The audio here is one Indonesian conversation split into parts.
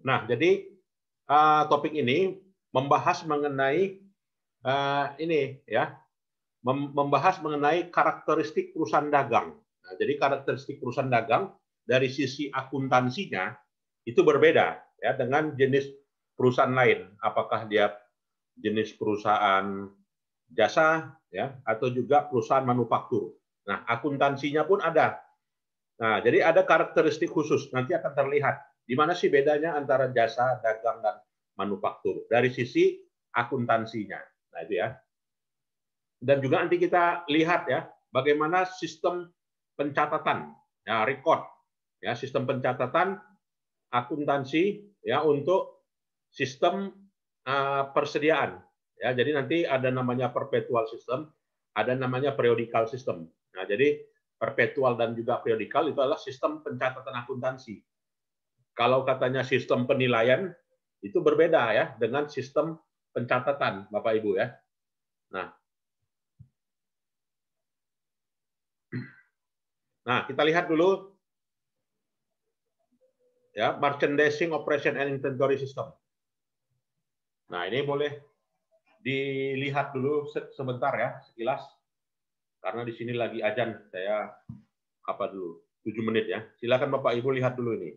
Nah, jadi topik ini membahas mengenai ini ya, membahas mengenai karakteristik perusahaan dagang. Nah, jadi karakteristik perusahaan dagang dari sisi akuntansinya itu berbeda ya dengan jenis perusahaan lain. Apakah dia jenis perusahaan jasa ya atau juga perusahaan manufaktur. Nah, akuntansinya pun ada. Nah, jadi ada karakteristik khusus, nanti akan terlihat di mana sih bedanya antara jasa, dagang, dan manufaktur dari sisi akuntansinya. Nah, itu ya. Dan juga nanti kita lihat ya, bagaimana sistem pencatatan, ya, record, ya, sistem pencatatan akuntansi ya untuk sistem persediaan. Ya, jadi nanti ada namanya perpetual system, ada namanya periodical system. Nah, jadi perpetual dan juga periodical itu adalah sistem pencatatan akuntansi. Kalau katanya sistem penilaian itu berbeda ya dengan sistem pencatatan, Bapak Ibu ya. Nah, kita lihat dulu ya merchandising operation and inventory system. Nah, ini boleh dilihat dulu sebentar ya, sekilas. Karena di sini lagi azan, saya apa dulu 7 menit ya. Silakan Bapak Ibu lihat dulu ini.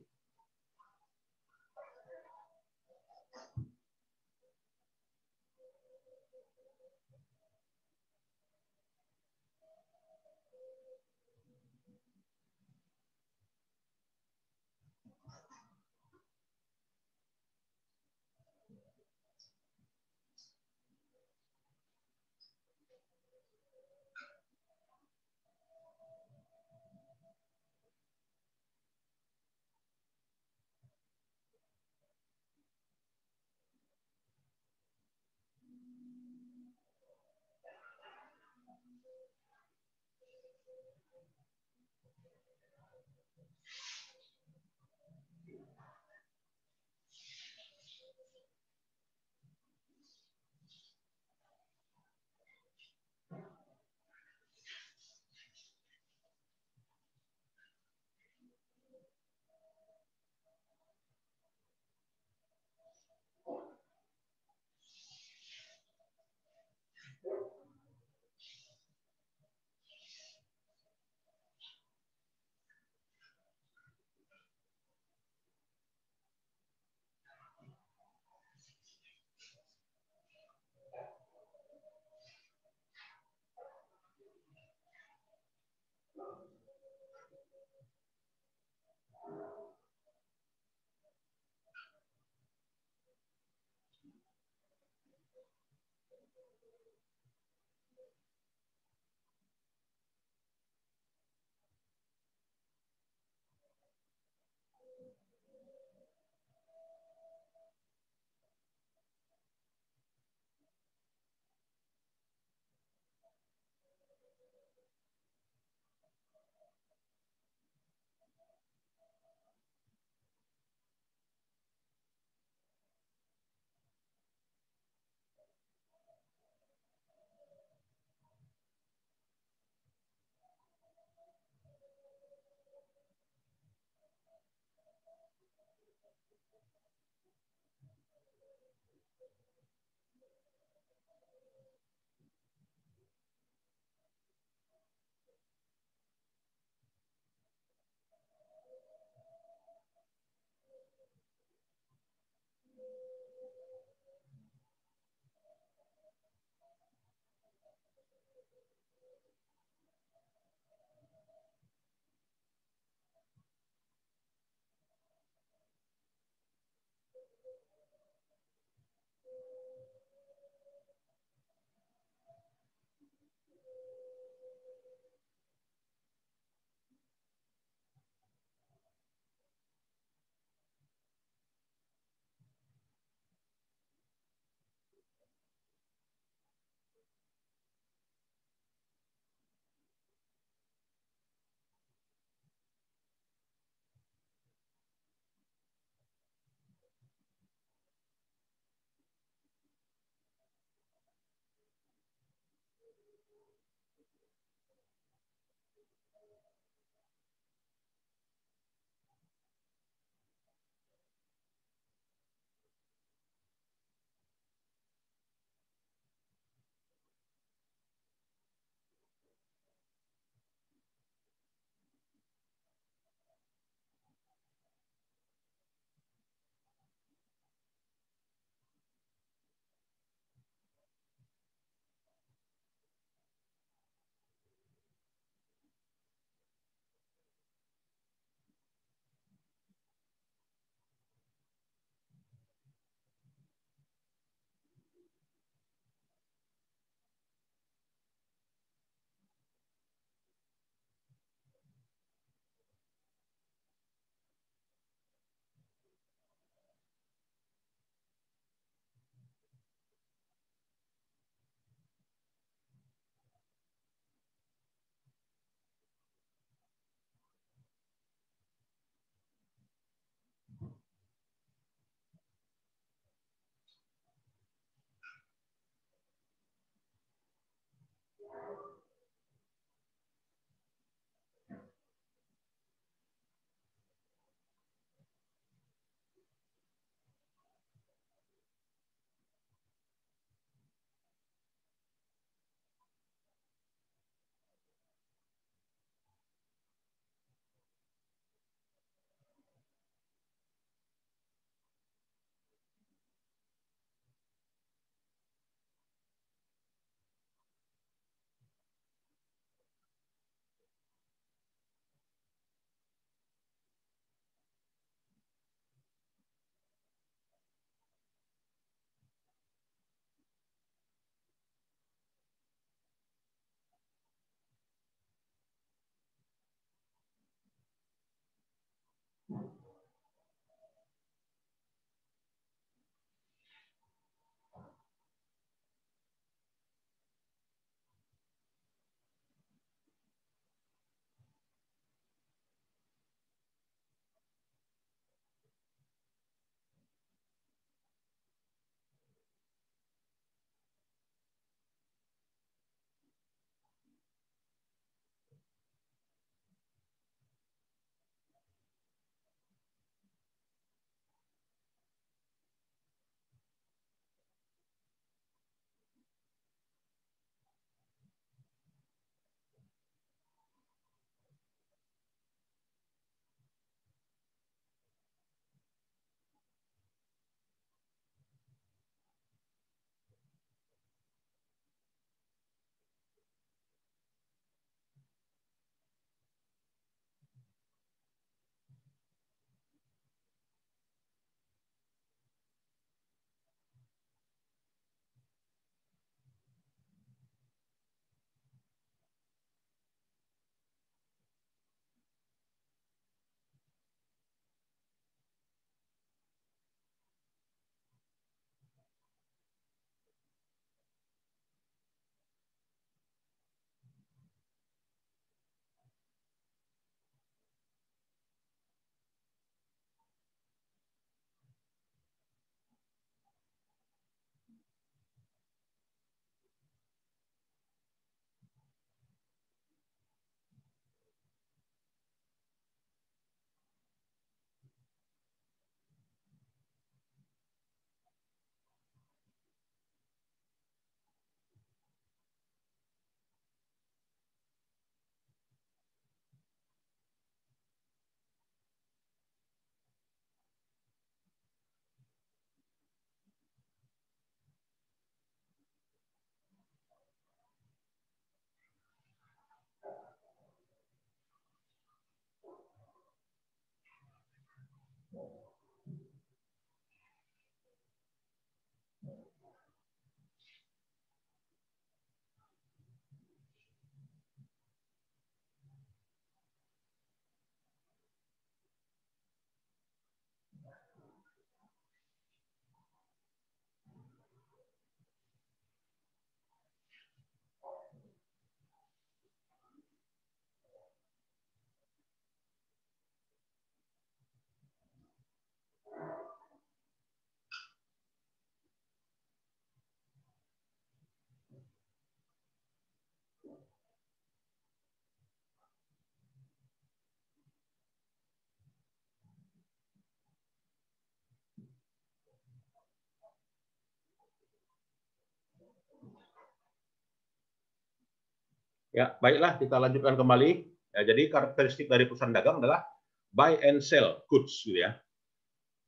Ya, baiklah kita lanjutkan kembali. Ya, jadi karakteristik dari perusahaan dagang adalah buy and sell goods, gitu ya.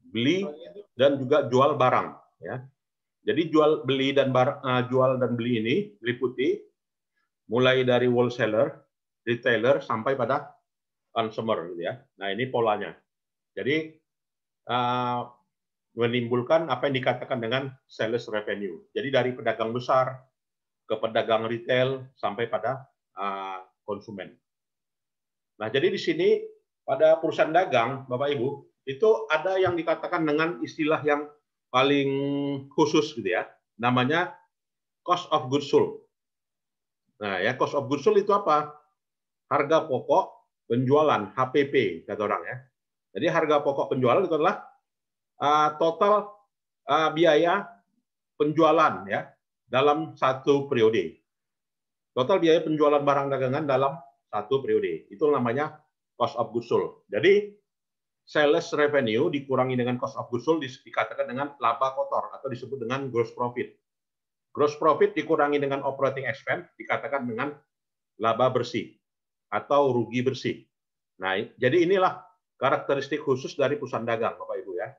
Beli dan juga jual barang. Ya. Jadi jual beli dan beli ini meliputi mulai dari wholesaler, retailer sampai pada consumer, gitu ya. Nah ini polanya. Jadi menimbulkan apa yang dikatakan dengan sales revenue. Jadi dari pedagang besar ke pedagang retail sampai pada konsumen. Nah, jadi di sini pada perusahaan dagang, Bapak Ibu, itu ada yang dikatakan dengan istilah yang paling khusus gitu ya. Namanya cost of goods sold. Nah, ya cost of goods sold itu apa? Harga pokok penjualan, HPP kata orang ya. Jadi harga pokok penjualan itu adalah total biaya penjualan ya dalam satu periode. Total biaya penjualan barang dagangan dalam satu periode. Itu namanya cost of goods sold. Jadi sales revenue dikurangi dengan cost of goods sold dikatakan dengan laba kotor atau disebut dengan gross profit. Gross profit dikurangi dengan operating expense dikatakan dengan laba bersih atau rugi bersih. Nah, jadi inilah karakteristik khusus dari perusahaan dagang, Bapak Ibu ya.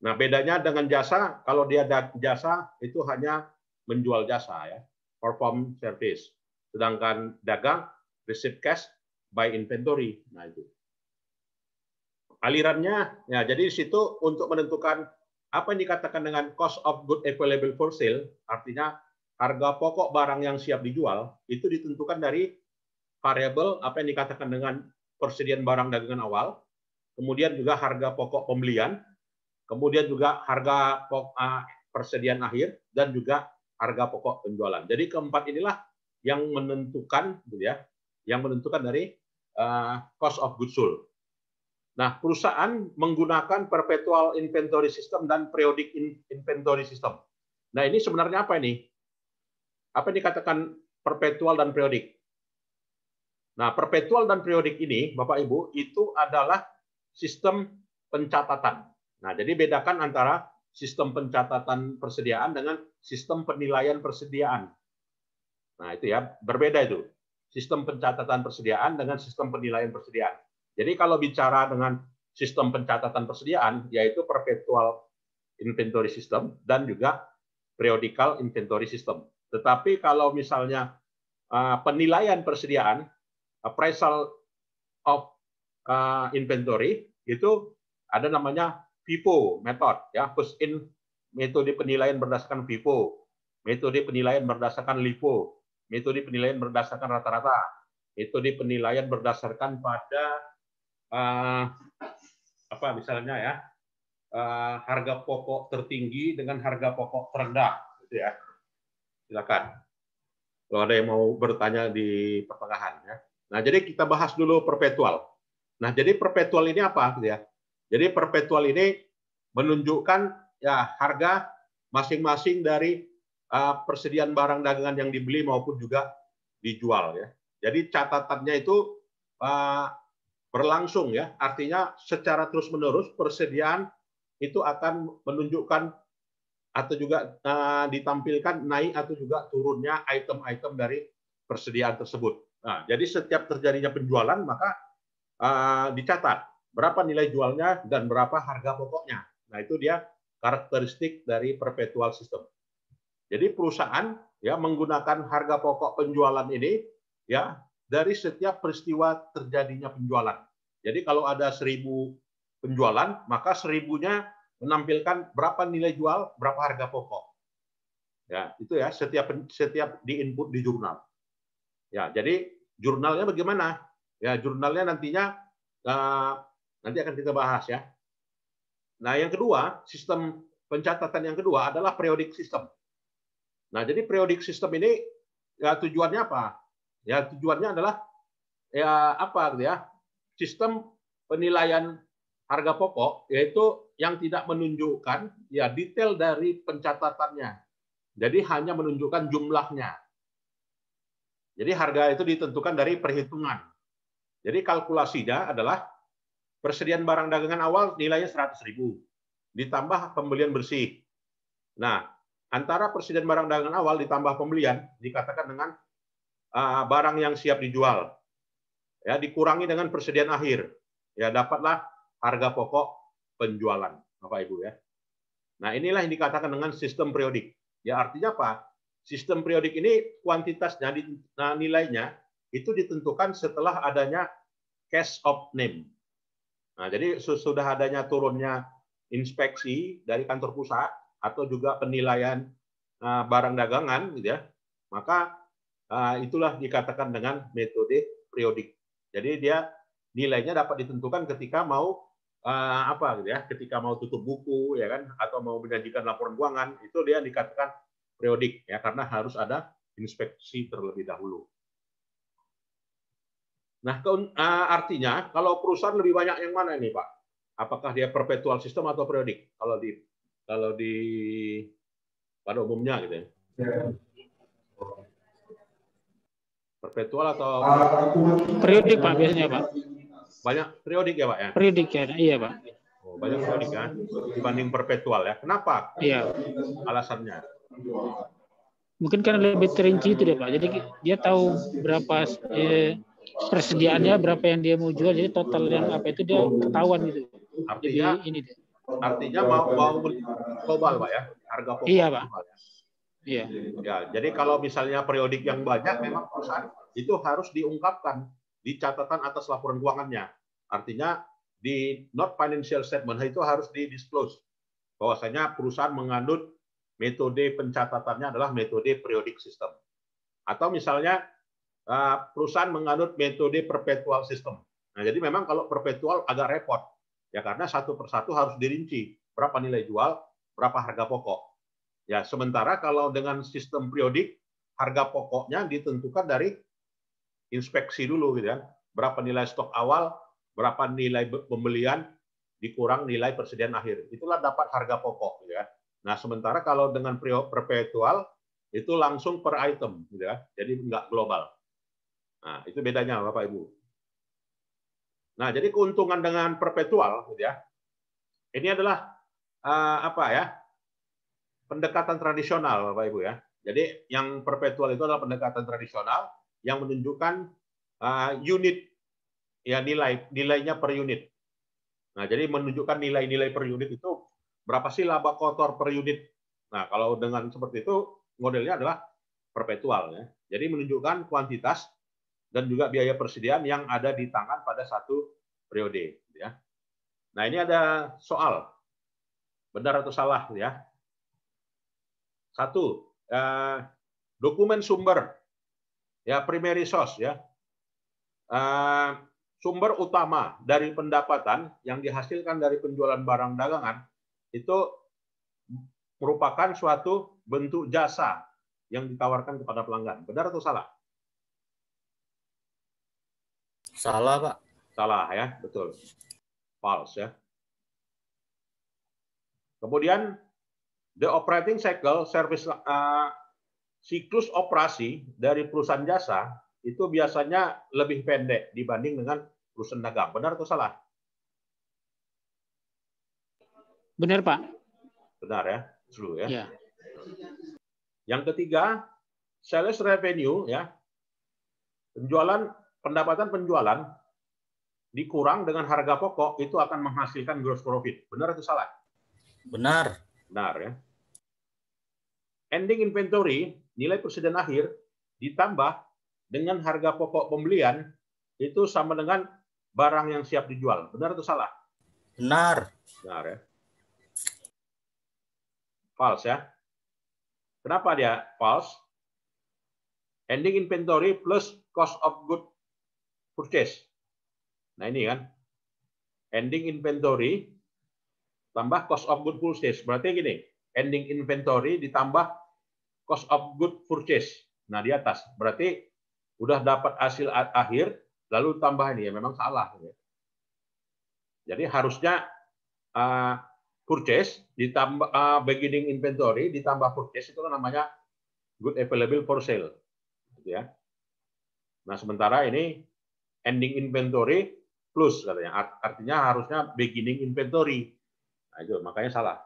Nah, bedanya dengan jasa, kalau dia jasa itu hanya menjual jasa ya, perform service. Sedangkan dagang, receive cash, buy inventory. Nah, itu. Alirannya, ya jadi di situ untuk menentukan apa yang dikatakan dengan cost of good available for sale, artinya harga pokok barang yang siap dijual, itu ditentukan dari variabel apa yang dikatakan dengan persediaan barang dagangan awal, kemudian juga harga pokok pembelian, kemudian juga harga persediaan akhir, dan juga harga pokok penjualan. Jadi keempat inilah yang menentukan, gitu ya, yang menentukan dari cost of goods sold. Nah, perusahaan menggunakan perpetual inventory system dan periodic inventory system. Nah, ini sebenarnya apa ini? Apa yang dikatakan perpetual dan periodik? Nah, perpetual dan periodik ini, Bapak Ibu, itu adalah sistem pencatatan. Nah, jadi bedakan antara sistem pencatatan persediaan dengan sistem penilaian persediaan. Nah, itu ya, berbeda itu. Sistem pencatatan persediaan dengan sistem penilaian persediaan. Jadi kalau bicara dengan sistem pencatatan persediaan, yaitu perpetual inventory system dan juga periodical inventory system. Tetapi kalau misalnya penilaian persediaan, appraisal of inventory, itu ada namanya FIFO method, ya, first in metode penilaian berdasarkan FIFO, metode penilaian berdasarkan LIFO, metode penilaian berdasarkan rata-rata, metode penilaian berdasarkan pada apa misalnya ya harga pokok tertinggi dengan harga pokok terendah, gitu ya. Silakan. Kalau ada yang mau bertanya di pertengahan ya. Nah, jadi kita bahas dulu perpetual. Nah, jadi perpetual ini apa, gitu ya? Jadi perpetual ini menunjukkan ya harga masing-masing dari persediaan barang dagangan yang dibeli maupun juga dijual ya. Jadi catatannya itu berlangsung ya, artinya secara terus-menerus persediaan itu akan menunjukkan atau juga ditampilkan naik atau juga turunnya item-item dari persediaan tersebut. Nah, jadi setiap terjadinya penjualan maka dicatat berapa nilai jualnya dan berapa harga pokoknya. Nah, itu dia karakteristik dari perpetual system. Jadi perusahaan ya menggunakan harga pokok penjualan ini ya dari setiap peristiwa terjadinya penjualan. Jadi kalau ada 1000 penjualan, maka 1000-nya menampilkan berapa nilai jual, berapa harga pokok. Ya, itu ya setiap di input di jurnal. Ya, jadi jurnalnya bagaimana? Ya, jurnalnya nantinya nanti akan kita bahas ya. Nah, yang kedua, sistem pencatatan yang kedua adalah periodic system. Nah, jadi periodic system ini ya tujuannya apa? Ya, tujuannya adalah ya apa gitu ya? Sistem penilaian harga pokok yaitu yang tidak menunjukkan ya detail dari pencatatannya. Jadi hanya menunjukkan jumlahnya. Jadi harga itu ditentukan dari perhitungan. Jadi kalkulasinya adalah persediaan barang dagangan awal nilainya 100.000 ditambah pembelian bersih. Nah, antara persediaan barang dagangan awal ditambah pembelian dikatakan dengan barang yang siap dijual. Ya, dikurangi dengan persediaan akhir. Ya, dapatlah harga pokok penjualan, Bapak Ibu ya. Nah, inilah yang dikatakan dengan sistem periodik. Ya, artinya apa? Sistem periodik ini kuantitasnya, nilainya itu ditentukan setelah adanya cash of name. Nah, jadi sudah adanya turunnya inspeksi dari kantor pusat atau juga penilaian barang dagangan, gitu ya. Maka itulah dikatakan dengan metode periodik. Jadi dia nilainya dapat ditentukan ketika mau apa gitu ya, ketika mau tutup buku ya kan, atau mau menyajikan laporan keuangan, itu dia dikatakan periodik ya, karena harus ada inspeksi terlebih dahulu. Nah, artinya kalau perusahaan lebih banyak yang mana ini, Pak? Apakah dia perpetual system atau periodik? Kalau di pada umumnya gitu ya. Perpetual atau periodik, Pak, biasanya, Pak. Banyak periodik ya, Pak ya? Periodik ya, iya, Pak. Oh, banyak periodik ya dibanding perpetual ya. Kenapa? Iya. Alasannya? Mungkin karena lebih terinci itu deh, Pak. Jadi dia tahu berapa persediaannya, berapa yang dia mau jual, jadi total yang apa itu dia ketahuan gitu. Artinya jadi ini deh. Artinya mau global, Pak ya, harga pokok. Iya, Pak. Global, ya. Iya. Ya, jadi kalau misalnya periodik yang banyak, memang perusahaan itu harus diungkapkan di catatan atas laporan keuangannya. Artinya di not financial statement itu harus di-disclose bahwasanya perusahaan menganut metode pencatatannya adalah metode periodic system. Atau misalnya perusahaan menganut metode perpetual system. Nah, jadi memang kalau perpetual agak repot. Ya, karena satu persatu harus dirinci. Berapa nilai jual, berapa harga pokok. Ya, sementara kalau dengan sistem periodik, harga pokoknya ditentukan dari inspeksi dulu gitu kan. Berapa nilai stok awal, berapa nilai pembelian, dikurang nilai persediaan akhir. Itulah dapat harga pokok gitu ya. Nah, sementara kalau dengan perpetual itu langsung per item gitu ya. Jadi enggak global. Nah, itu bedanya Bapak Ibu. Nah, jadi keuntungan dengan perpetual gitu ya. Ini adalah apa ya? Pendekatan tradisional Bapak Ibu ya. Jadi yang perpetual itu adalah pendekatan tradisional yang menunjukkan unit ya, nilainya per unit. Nah, jadi menunjukkan nilai-nilai per unit itu berapa sih laba kotor per unit. Nah, kalau dengan seperti itu modelnya adalah perpetual ya. Jadi menunjukkan kuantitas dan juga biaya persediaan yang ada di tangan pada satu periode ya. Nah, ini ada soal benar atau salah ya. Satu, dokumen sumber ya, primary source ya. Sumber utama dari pendapatan yang dihasilkan dari penjualan barang dagangan itu merupakan suatu bentuk jasa yang ditawarkan kepada pelanggan. Benar atau salah? Salah, Pak. Salah ya, betul. False ya. Kemudian the operating cycle service siklus operasi dari perusahaan jasa itu biasanya lebih pendek dibanding dengan perusahaan dagang. Benar atau salah? Benar, Pak. Benar ya, true ya. Ya. Yang ketiga, sales revenue ya. Pendapatan penjualan dikurang dengan harga pokok itu akan menghasilkan gross profit. Benar atau salah? Benar. Benar ya. Ending inventory, nilai persediaan akhir ditambah dengan harga pokok pembelian itu sama dengan barang yang siap dijual. Benar atau salah? Benar. Benar ya. False ya. Kenapa dia false? Ending inventory plus cost of good purchase. Nah ini kan. Ending inventory tambah cost of good purchase. Berarti gini, ending inventory ditambah cost of good purchase. Nah di atas. Berarti udah dapat hasil akhir, lalu tambah ini ya memang salah. Jadi harusnya purchase ditambah beginning inventory ditambah purchase itu namanya good available for sale. Gitu ya. Nah sementara ini ending inventory plus katanya. Artinya harusnya beginning inventory. Nah, itu makanya salah.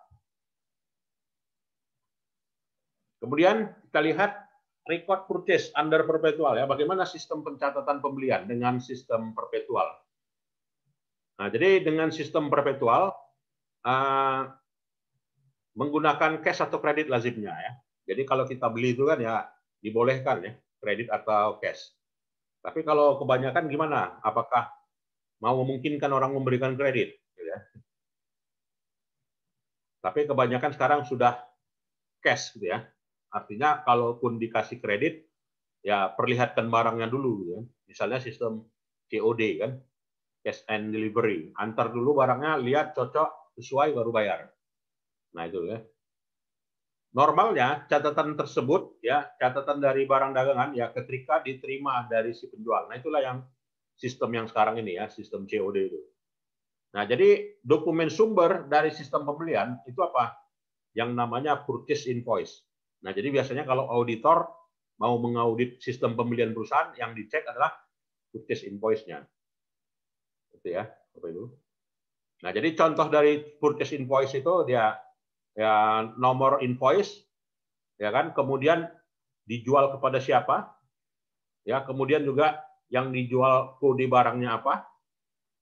Kemudian kita lihat record purchase under perpetual ya. Bagaimana sistem pencatatan pembelian dengan sistem perpetual? Nah, jadi dengan sistem perpetual menggunakan cash atau kredit lazimnya ya. Jadi kalau kita beli itu kan ya dibolehkan ya kredit atau cash. Tapi kalau kebanyakan gimana? Apakah mau memungkinkan orang memberikan kredit? Gitu ya. Tapi kebanyakan sekarang sudah cash gitu ya. Artinya kalaupun dikasih kredit, ya perlihatkan barangnya dulu. Gitu ya. Misalnya sistem COD kan, cash and delivery. Antar dulu barangnya, lihat cocok, sesuai baru bayar. Nah itu ya. Normalnya catatan tersebut ya catatan dari barang dagangan ya ketika diterima dari si penjual. Nah itulah yang sistem yang sekarang ini ya sistem COD itu. Nah jadi dokumen sumber dari sistem pembelian itu apa? Yang namanya purchase invoice. Nah jadi biasanya kalau auditor mau mengaudit sistem pembelian perusahaan yang dicek adalah purchase invoice-nya. Itu ya, Bapak Ibu. Nah jadi contoh dari purchase invoice itu dia ya nomor invoice ya kan, kemudian dijual kepada siapa, ya kemudian juga yang dijual kode barangnya apa,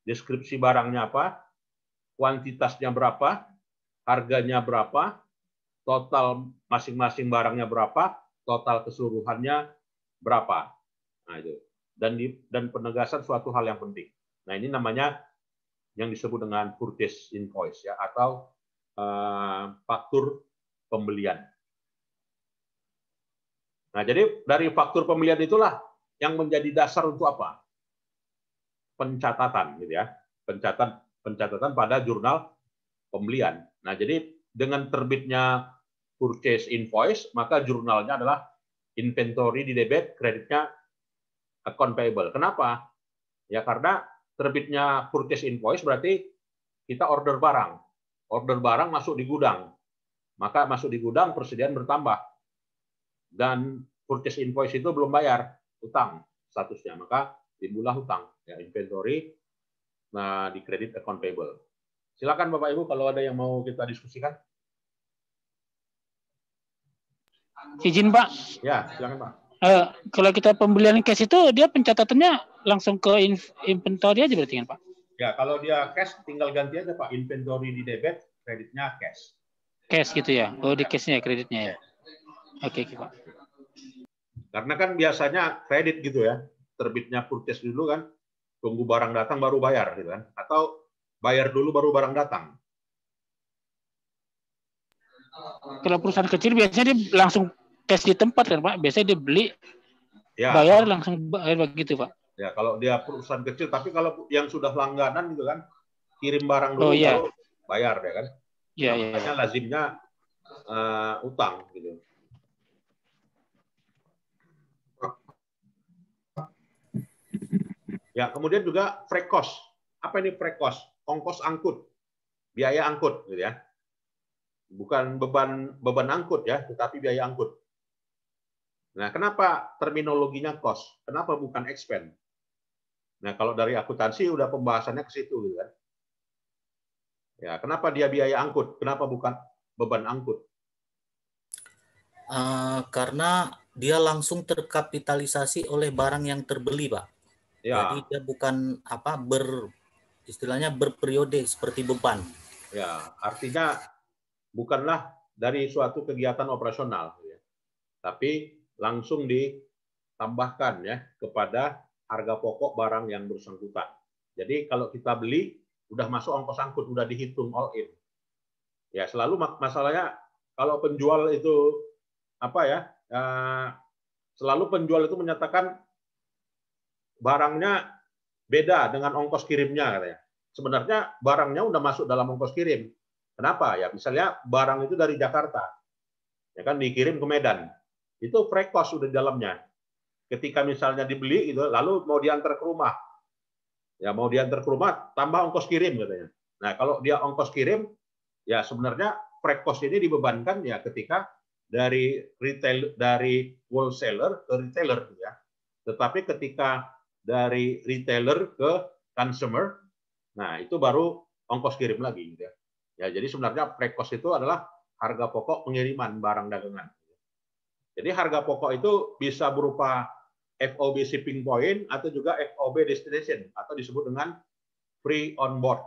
deskripsi barangnya apa, kuantitasnya berapa, harganya berapa, total masing-masing barangnya berapa, total keseluruhannya berapa. Nah itu. Dan penegasan suatu hal yang penting. Nah ini namanya yang disebut dengan purchase invoice ya atau faktur pembelian. Nah, jadi dari faktur pembelian itulah yang menjadi dasar untuk apa? Pencatatan gitu ya. Pencatatan pada jurnal pembelian. Nah, jadi dengan terbitnya purchase invoice, maka jurnalnya adalah inventory di debit, kreditnya account payable. Kenapa? Ya karena terbitnya purchase invoice berarti kita order barang. Order barang masuk di gudang. Maka masuk di gudang persediaan bertambah. Dan purchase invoice itu belum bayar, hutang statusnya. Maka timbullah hutang, ya inventory, nah di kredit account payable. Silakan Bapak Ibu kalau ada yang mau kita diskusikan. Izin Pak. Ya, silakan Pak. Kalau kita pembelian cash itu dia pencatatannya langsung ke inventory aja berarti kan Pak? Ya, kalau dia cash tinggal ganti aja Pak, inventory di debit, kreditnya cash. Cash gitu ya? Oh di cashnya kreditnya ya? Oke Pak. Karena kan biasanya kredit gitu ya, terbitnya purchase dulu kan, tunggu barang datang baru bayar gitu kan, atau bayar dulu baru barang datang. Kalau perusahaan kecil biasanya dia langsung cash di tempat kan Pak? Biasanya dia beli, ya, bayar langsung bayar begitu Pak? Ya kalau dia perusahaan kecil, tapi kalau yang sudah langganan gitu kan, kirim barang dulu iya. baru bayar ya kan. Iya, nah, makanya lazimnya utang gitu. Ya, kemudian juga freight cost. Apa ini freight cost? Ongkos angkut, biaya angkut gitu ya. Bukan beban angkut ya, tetapi biaya angkut. Nah, kenapa terminologinya cost? Kenapa bukan expense? Nah, kalau dari akuntansi udah pembahasannya ke situ gitu kan. Ya, kenapa dia biaya angkut? Kenapa bukan beban angkut? Karena dia langsung terkapitalisasi oleh barang yang terbeli, Pak. Ya. Jadi dia bukan istilahnya berperiode seperti beban. Ya, artinya bukanlah dari suatu kegiatan operasional, ya, tapi langsung ditambahkan ya kepada harga pokok barang yang bersangkutan. Jadi kalau kita beli udah masuk ongkos angkut, udah dihitung all in. Ya, selalu masalahnya kalau penjual itu apa ya? Selalu penjual itu menyatakan barangnya beda dengan ongkos kirimnya katanya. Sebenarnya barangnya udah masuk dalam ongkos kirim. Kenapa? Ya, misalnya barang itu dari Jakarta, ya kan dikirim ke Medan, itu freight cost udah di dalamnya. Ketika misalnya dibeli itu, lalu mau diantar ke rumah, ya mau diantar ke rumah tambah ongkos kirim katanya. Nah, kalau dia ongkos kirim, ya sebenarnya freight cost ini dibebankan ya ketika dari retail, dari wholesaler ke retailer ya. Tetapi ketika dari retailer ke consumer, nah itu baru ongkos kirim lagi gitu ya. Ya, jadi sebenarnya freight cost itu adalah harga pokok pengiriman barang dagangan. Jadi harga pokok itu bisa berupa FOB shipping point atau juga FOB destination atau disebut dengan free on board.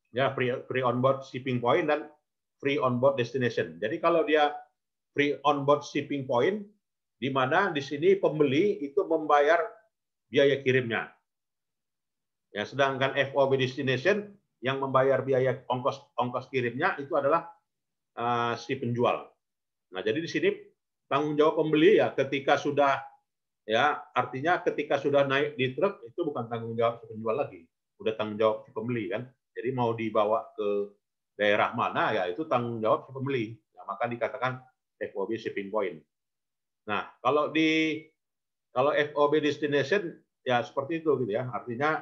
Ya, free on board shipping point dan free on board destination. Jadi kalau dia free on board shipping point, di mana di sini pembeli itu membayar biaya kirimnya. Ya, sedangkan FOB destination yang membayar biaya ongkos kirimnya itu adalah si penjual. Nah, jadi di sini tanggung jawab pembeli ya ketika sudah ya artinya ketika sudah naik di truk itu bukan tanggung jawab si penjual lagi, udah tanggung jawab si pembeli kan. Jadi mau dibawa ke daerah mana ya itu tanggung jawab si pembeli. Nah, maka dikatakan FOB shipping point. Nah, kalau FOB destination ya seperti itu gitu ya. Artinya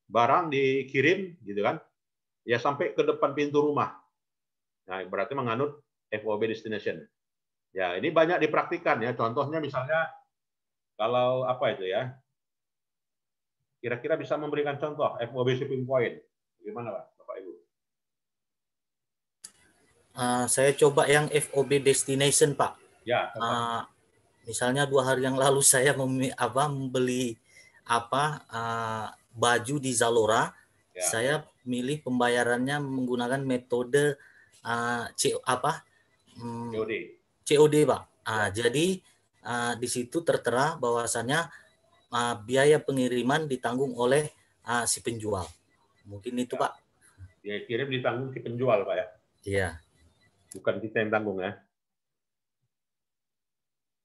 barang dikirim gitu kan. Ya sampai ke depan pintu rumah. Nah, berarti menganut FOB destination. Ya, ini banyak dipraktikkan ya. Contohnya misalnya kalau apa itu ya? Kira-kira bisa memberikan contoh FOB shipping point. Gimana, Pak? Bapak Ibu? Saya coba yang FOB destination, Pak. Ya, Misalnya 2 hari yang lalu saya membeli baju di Zalora. Ya. Saya milih pembayarannya menggunakan metode COD, Pak. Jadi di situ tertera bahwasannya biaya pengiriman ditanggung oleh si penjual. Mungkin itu, Pak. Biaya kirim ditanggung si penjual, Pak ya? Iya. Bukan kita yang tanggung ya.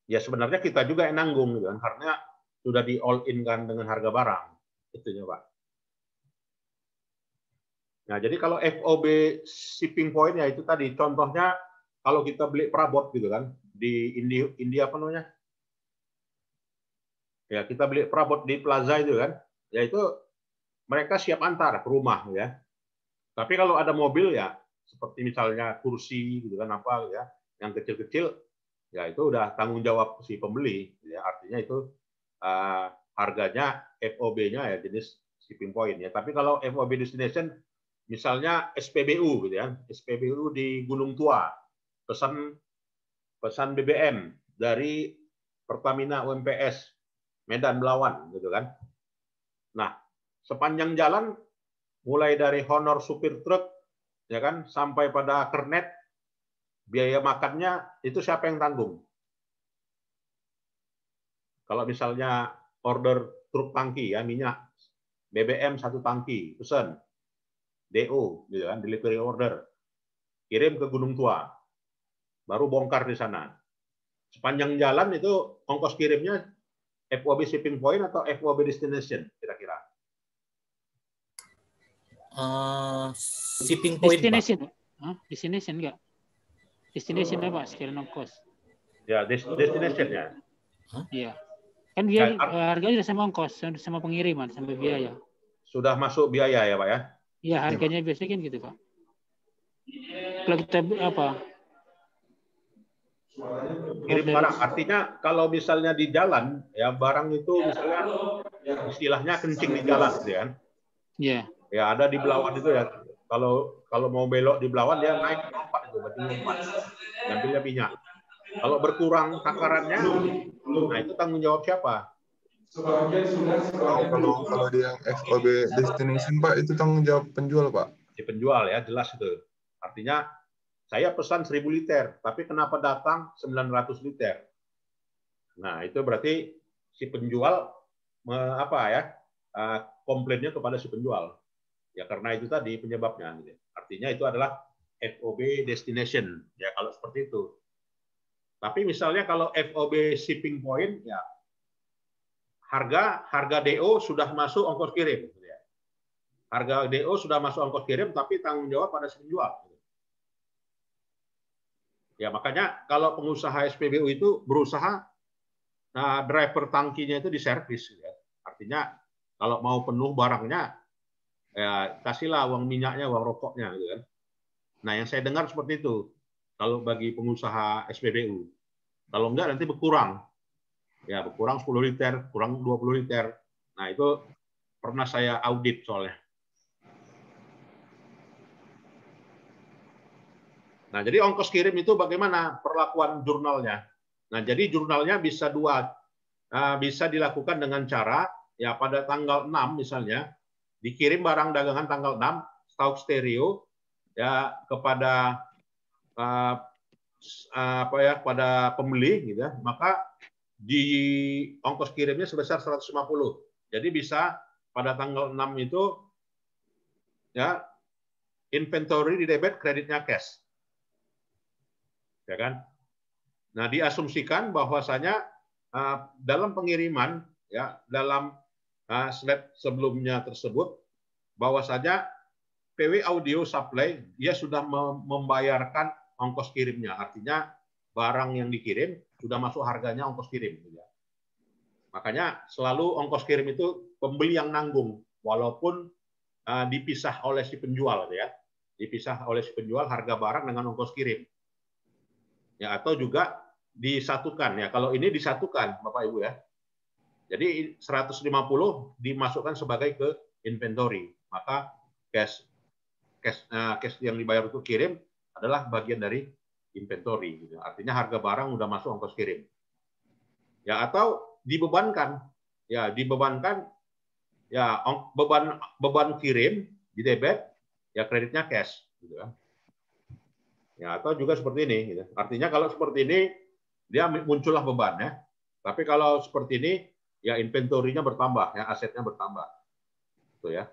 Ya sebenarnya kita juga yang nanggung gitu kan, karena sudah di all in kan dengan harga barang. Itunya, Pak. Nah, jadi kalau FOB shipping point ya itu tadi contohnya kalau kita beli perabot gitu kan di India apa namanya? Ya, kita beli perabot di plaza itu kan, ya itu mereka siap antar ke rumah ya. Tapi kalau ada mobil ya seperti misalnya kursi gitu kan apa ya, yang kecil-kecil ya itu udah tanggung jawab si pembeli ya, artinya itu harganya FOB-nya ya jenis shipping point ya. Tapi kalau FOB destination misalnya SPBU gitu ya, SPBU di Gunung Tua pesan BBM dari Pertamina UMPS Medan Belawan gitu kan. Nah, sepanjang jalan mulai dari honor supir truk ya kan sampai pada kernet, biaya makannya itu siapa yang tanggung? Kalau misalnya order truk tangki ya minyak BBM 1 tangki pesan DO gitu kan, delivery order, kirim ke Gunung Tua, baru bongkar di sana. Sepanjang jalan itu ongkos kirimnya FOB shipping point atau FOB destination kira-kira? Shipping point, destination. Destination enggak? Destination apa sekalian ongkos? Ya, destination ya. Iya. Kan dia harganya sudah sama ongkos, sama pengiriman, sama biaya. Sudah masuk biaya ya, Pak ya? Iya, harganya biasanya kan gitu, Pak. Kalau kita kirim barang, artinya kalau misalnya di jalan ya barang itu misalnya istilahnya kencing di jalan gitu kan. Iya. Ya ada di Belawan itu ya. Kalau mau belok di Belawan dia naik lompat itu, berarti lompat. Ngambilnya minyak. Kalau berkurang takarannya, nah itu tanggung jawab siapa? Kalau dia FOB destination, Pak, itu tanggung jawab penjual, Pak. Si penjual ya, jelas itu. Artinya saya pesan 1000 liter, tapi kenapa datang 900 liter? Nah, itu berarti si penjual komplainnya kepada si penjual. Ya karena itu tadi penyebabnya. Gitu. Artinya itu adalah FOB destination. Ya kalau seperti itu. Tapi misalnya kalau FOB shipping point, ya harga DO sudah masuk ongkos kirim. Gitu ya. Harga DO sudah masuk ongkos kirim, tapi tanggung jawab pada si penjual. Gitu. Ya makanya kalau pengusaha SPBU itu berusaha driver tangkinya itu diservis. Ya. Artinya kalau mau penuh barangnya, ya kasihlah uang minyaknya, uang rokoknya. Gitu kan. Nah yang saya dengar seperti itu. Kalau bagi pengusaha SPBU. Kalau enggak nanti berkurang. Ya berkurang 10 liter, kurang 20 liter. Nah itu pernah saya audit soalnya. Nah, jadi ongkos kirim itu bagaimana perlakuan jurnalnya? Nah, jadi jurnalnya bisa dua. Bisa dilakukan dengan cara, ya pada tanggal 6 misalnya, dikirim barang dagangan tanggal 6, stok stereo, ya kepada pada pembeli, gitu ya, maka di ongkos kirimnya sebesar 150. Jadi bisa pada tanggal 6 itu, ya inventory di debit, kreditnya cash. Ya kan? Nah, diasumsikan bahwasanya dalam pengiriman, ya dalam slide sebelumnya tersebut, bahwasanya PW Audio Supply dia sudah membayarkan ongkos kirimnya. Artinya barang yang dikirim sudah masuk harganya ongkos kirim. Makanya selalu ongkos kirim itu pembeli yang nanggung, walaupun dipisah oleh si penjual, ya, dipisah oleh si penjual harga barang dengan ongkos kirim. Ya, atau juga disatukan ya. Kalau ini disatukan Bapak Ibu ya. Jadi 150 dimasukkan sebagai ke inventory. Maka cash yang dibayar untuk kirim adalah bagian dari inventory gitu. Artinya harga barang udah masuk ongkos kirim. Ya atau dibebankan. Ya, dibebankan ya beban kirim di debit, ya kreditnya cash gitu ya. Ya, atau juga seperti ini. Gitu. Artinya kalau seperti ini, dia muncullah beban. Ya. Tapi kalau seperti ini, ya inventorinya bertambah, ya asetnya bertambah. Gitu ya.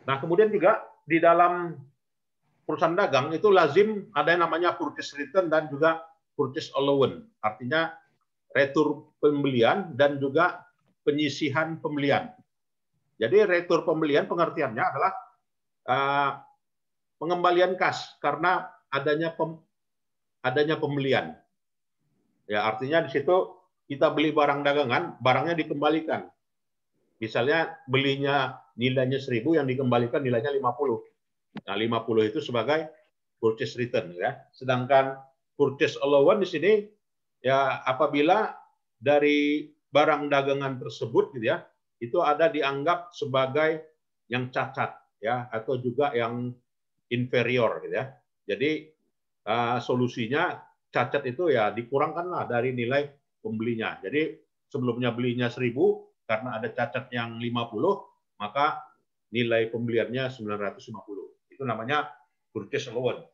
Nah, kemudian juga di dalam perusahaan dagang itu lazim ada yang namanya purchase return dan juga purchase allowance. Artinya retur pembelian dan juga penyisihan pembelian. Jadi retur pembelian pengertiannya adalah pengembalian kas karena adanya pembelian. Ya, artinya di situ kita beli barang dagangan, barangnya dikembalikan. Misalnya belinya nilainya 1.000 yang dikembalikan nilainya 50. Nah, 50 itu sebagai purchase return ya. Sedangkan purchase allowance di sini ya apabila dari barang dagangan tersebut gitu ya, itu ada dianggap sebagai yang cacat ya atau juga yang inferior gitu ya. Jadi solusinya cacat itu ya dikurangkanlah dari nilai pembelinya. Jadi sebelumnya belinya 1.000 karena ada cacat yang 50, maka nilai pembeliannya 950. Itu namanya purchase allowance.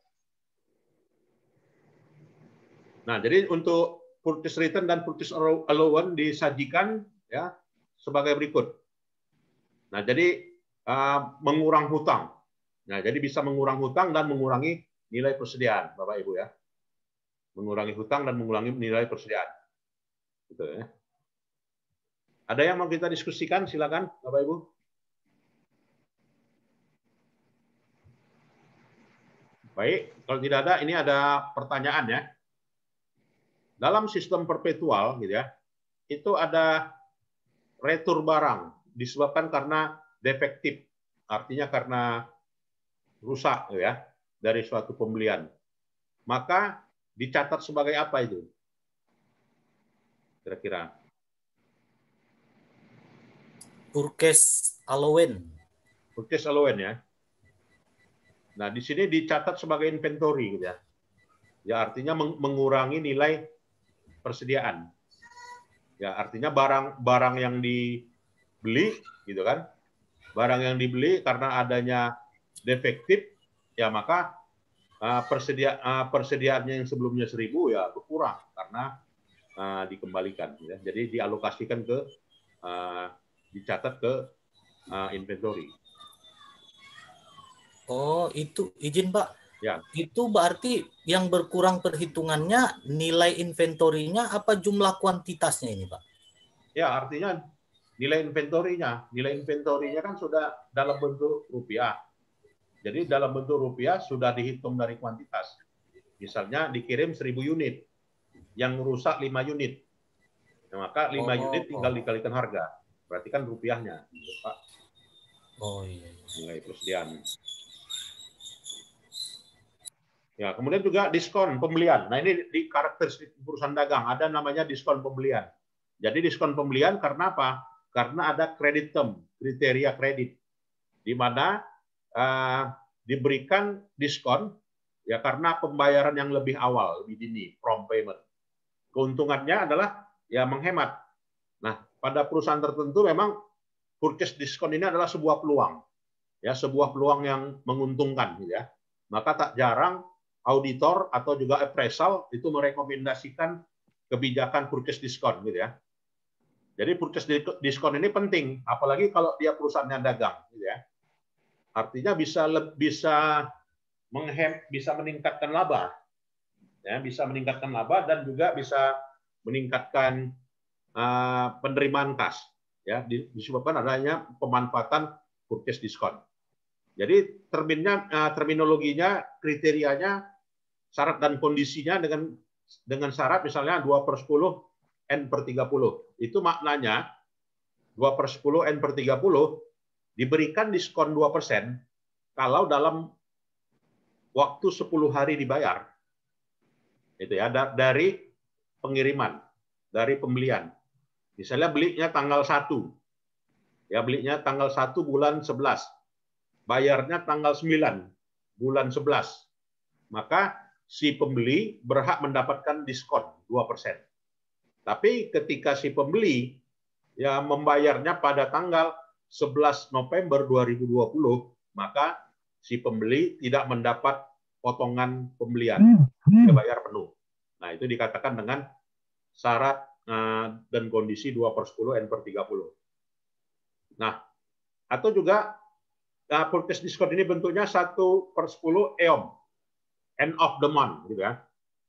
Nah, jadi untuk purchase return dan purchase allowance disajikan ya sebagai berikut. Nah, jadi mengurang hutang. Nah, jadi bisa mengurang hutang dan mengurangi nilai persediaan, Bapak Ibu ya. Mengurangi hutang dan mengurangi nilai persediaan. Gitu ya. Ada yang mau kita diskusikan? Silakan, Bapak Ibu. Baik, kalau tidak ada, ini ada pertanyaan ya. Dalam sistem perpetual, gitu ya, itu ada retur barang disebabkan karena defektif, artinya karena rusak ya dari suatu pembelian. Maka dicatat sebagai apa itu? Kira-kira? Purchase allowance. Purchase allowance ya. Nah, di sini dicatat sebagai inventory gitu ya. Ya artinya mengurangi nilai persediaan. Ya artinya barang yang dibeli gitu kan. Barang yang dibeli karena adanya defektif ya maka persediaannya yang sebelumnya 1.000 ya berkurang karena dikembalikan ya. Jadi dialokasikan ke dicatat ke inventory. Oh, itu izin Pak. Ya. Itu berarti yang berkurang perhitungannya nilai inventorinya apa jumlah kuantitasnya ini Pak? Ya, artinya nilai inventorinya kan sudah dalam bentuk rupiah. Jadi dalam bentuk rupiah sudah dihitung dari kuantitas. Misalnya dikirim 1000 unit, yang rusak 5 unit. Nah, maka 5 unit tinggal dikalikan harga. Berarti kan rupiahnya, gitu, Pak. Oh iya. Nilai persediaan. Ya, kemudian juga diskon pembelian. Nah, ini di karakteristik perusahaan dagang ada namanya diskon pembelian. Jadi diskon pembelian karena apa? Karena ada credit term, kriteria kredit, di mana diberikan diskon ya karena pembayaran yang lebih awal, lebih dini, prompt payment. Keuntungannya adalah ya menghemat. Nah, pada perusahaan tertentu memang purchase diskon ini adalah sebuah peluang, ya sebuah peluang yang menguntungkan, gitu ya. Maka tak jarang auditor atau juga appraisal itu merekomendasikan kebijakan purchase diskon, gitu ya. Jadi purchase diskon ini penting, apalagi kalau dia perusahaannya dagang, gitu ya. Artinya bisa meningkatkan laba, ya, bisa meningkatkan laba dan juga bisa meningkatkan penerimaan kas, ya, disebabkan adanya pemanfaatan purchase diskon. Jadi terminologinya, kriterianya, syarat dan kondisinya dengan syarat misalnya 2/10 N/30. Itu maknanya 2/10 N/30 diberikan diskon 2% kalau dalam waktu 10 hari dibayar. Itu ya, dari pengiriman, dari pembelian. Misalnya belinya tanggal 1. Ya, belinya tanggal 1 bulan 11. Bayarnya tanggal 9 bulan 11. Maka si pembeli berhak mendapatkan diskon 2%. Tapi ketika si pembeli ya membayarnya pada tanggal 11 November 2020, maka si pembeli tidak mendapat potongan pembelian, dia bayar penuh. Nah, itu dikatakan dengan syarat dan kondisi 2/10 N/30. Nah, atau juga purchase diskon ini bentuknya 1/10 EOM, end of the month, gitu ya,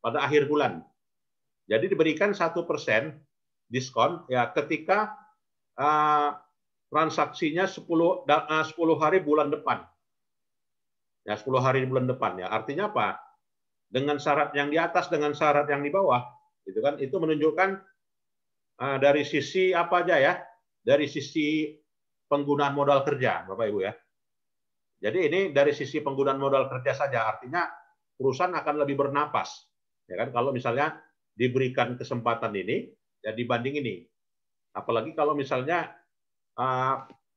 pada akhir bulan. Jadi diberikan 1% diskon ya ketika transaksinya 10 hari bulan depan. Ya, 10 hari bulan depan ya. Artinya apa? Dengan syarat yang di atas dengan syarat yang di bawah, gitu kan? Itu menunjukkan dari sisi apa aja ya? Dari sisi penggunaan modal kerja, Bapak Ibu ya. Jadi ini dari sisi penggunaan modal kerja saja, artinya perusahaan akan lebih bernapas, ya kan? Kalau misalnya diberikan kesempatan ini, ya dibanding ini. Apalagi kalau misalnya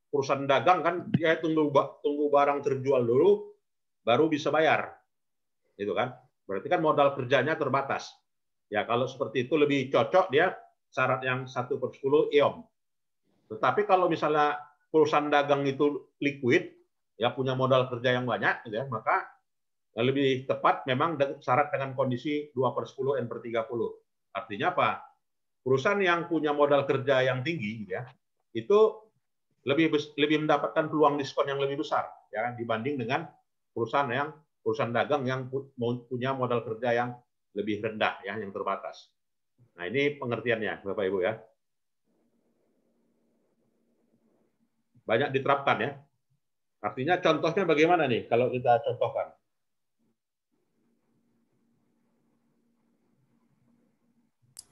perusahaan dagang kan dia tunggu barang terjual dulu, baru bisa bayar, gitu kan? Berarti kan modal kerjanya terbatas. Ya kalau seperti itu lebih cocok dia syarat yang 1/10 EOM. Tetapi kalau misalnya perusahaan dagang itu liquid, ya punya modal kerja yang banyak, gitu ya, maka lebih tepat memang syarat dengan kondisi 2/10 N/30. Artinya apa? Perusahaan yang punya modal kerja yang tinggi, gitu ya, itu lebih mendapatkan peluang diskon yang lebih besar, ya, dibanding dengan perusahaan dagang yang punya modal kerja yang lebih rendah, ya, yang terbatas. Nah, ini pengertiannya, Bapak Ibu ya. Banyak diterapkan ya. Artinya contohnya bagaimana nih kalau kita contohkan?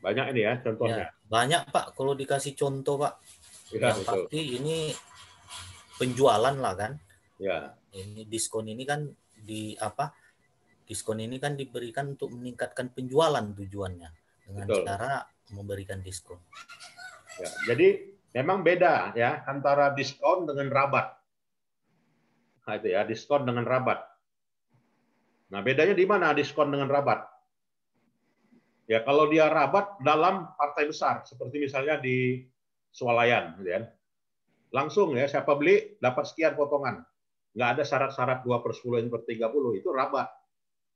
Banyak ini ya contohnya. Ya, banyak Pak kalau dikasih contoh Pak. Ya, Yang betul. pasti ini penjualan lah kan. Ya. Ini diskon ini kan diskon ini kan diberikan untuk meningkatkan penjualan tujuannya dengan Betul. cara memberikan diskon. Ya, jadi memang beda ya antara diskon dengan rabat. Nah, itu ya, diskon dengan rabat. Nah, bedanya di mana diskon dengan rabat? Ya, kalau dia rabat dalam partai besar, seperti misalnya di swalayan, gitu ya. Langsung ya, siapa beli dapat sekian potongan. Nggak ada syarat-syarat 2/10 N/30, itu rabat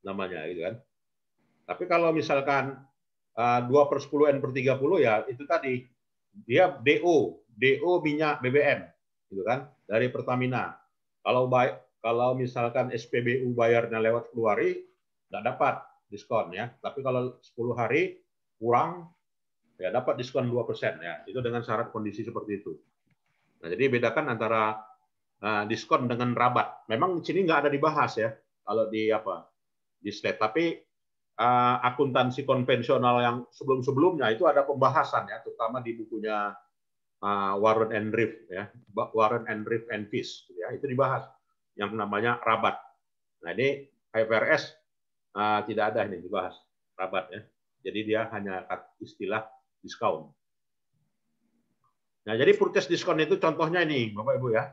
namanya, gitu kan. Tapi kalau misalkan 2/10 N/30 ya itu tadi dia DO minyak BBM. gitu kan, dari Pertamina. Kalau misalkan SPBU bayarnya lewat Februari, nggak dapat diskon ya. Tapi kalau 10 hari kurang, ya dapat diskon 2% ya. Itu dengan syarat kondisi seperti itu. Nah, jadi bedakan antara diskon dengan rabat. Memang di sini nggak ada dibahas ya kalau di slide. Tapi akuntansi konvensional yang sebelum-sebelumnya itu ada pembahasan ya, terutama di bukunya Warren and Reeve ya, Warren and Reeve and Fish ya, itu dibahas yang namanya rabat. Nah, ini IFRS tidak ada ini dibahas rabat ya. Jadi dia hanya istilah diskon. Nah, jadi purchase diskon itu contohnya ini, Bapak Ibu ya.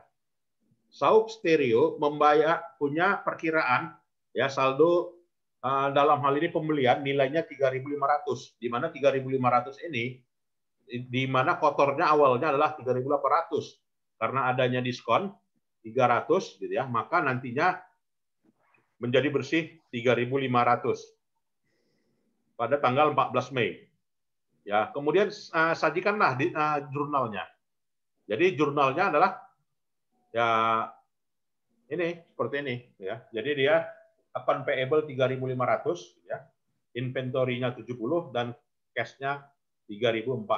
Sauk Stereo punya perkiraan ya saldo dalam hal ini pembelian nilainya 3.500, di mana 3.500 ini di mana kotornya awalnya adalah 3.800 karena adanya diskon 300 gitu ya, maka nantinya menjadi bersih 3.500 pada tanggal 14 Mei. Ya, kemudian sajikanlah di jurnalnya. Jadi jurnalnya adalah ya ini seperti ini ya. Jadi dia account payable 3.500 ya. Inventory-nya 70 dan cash-nya 3.430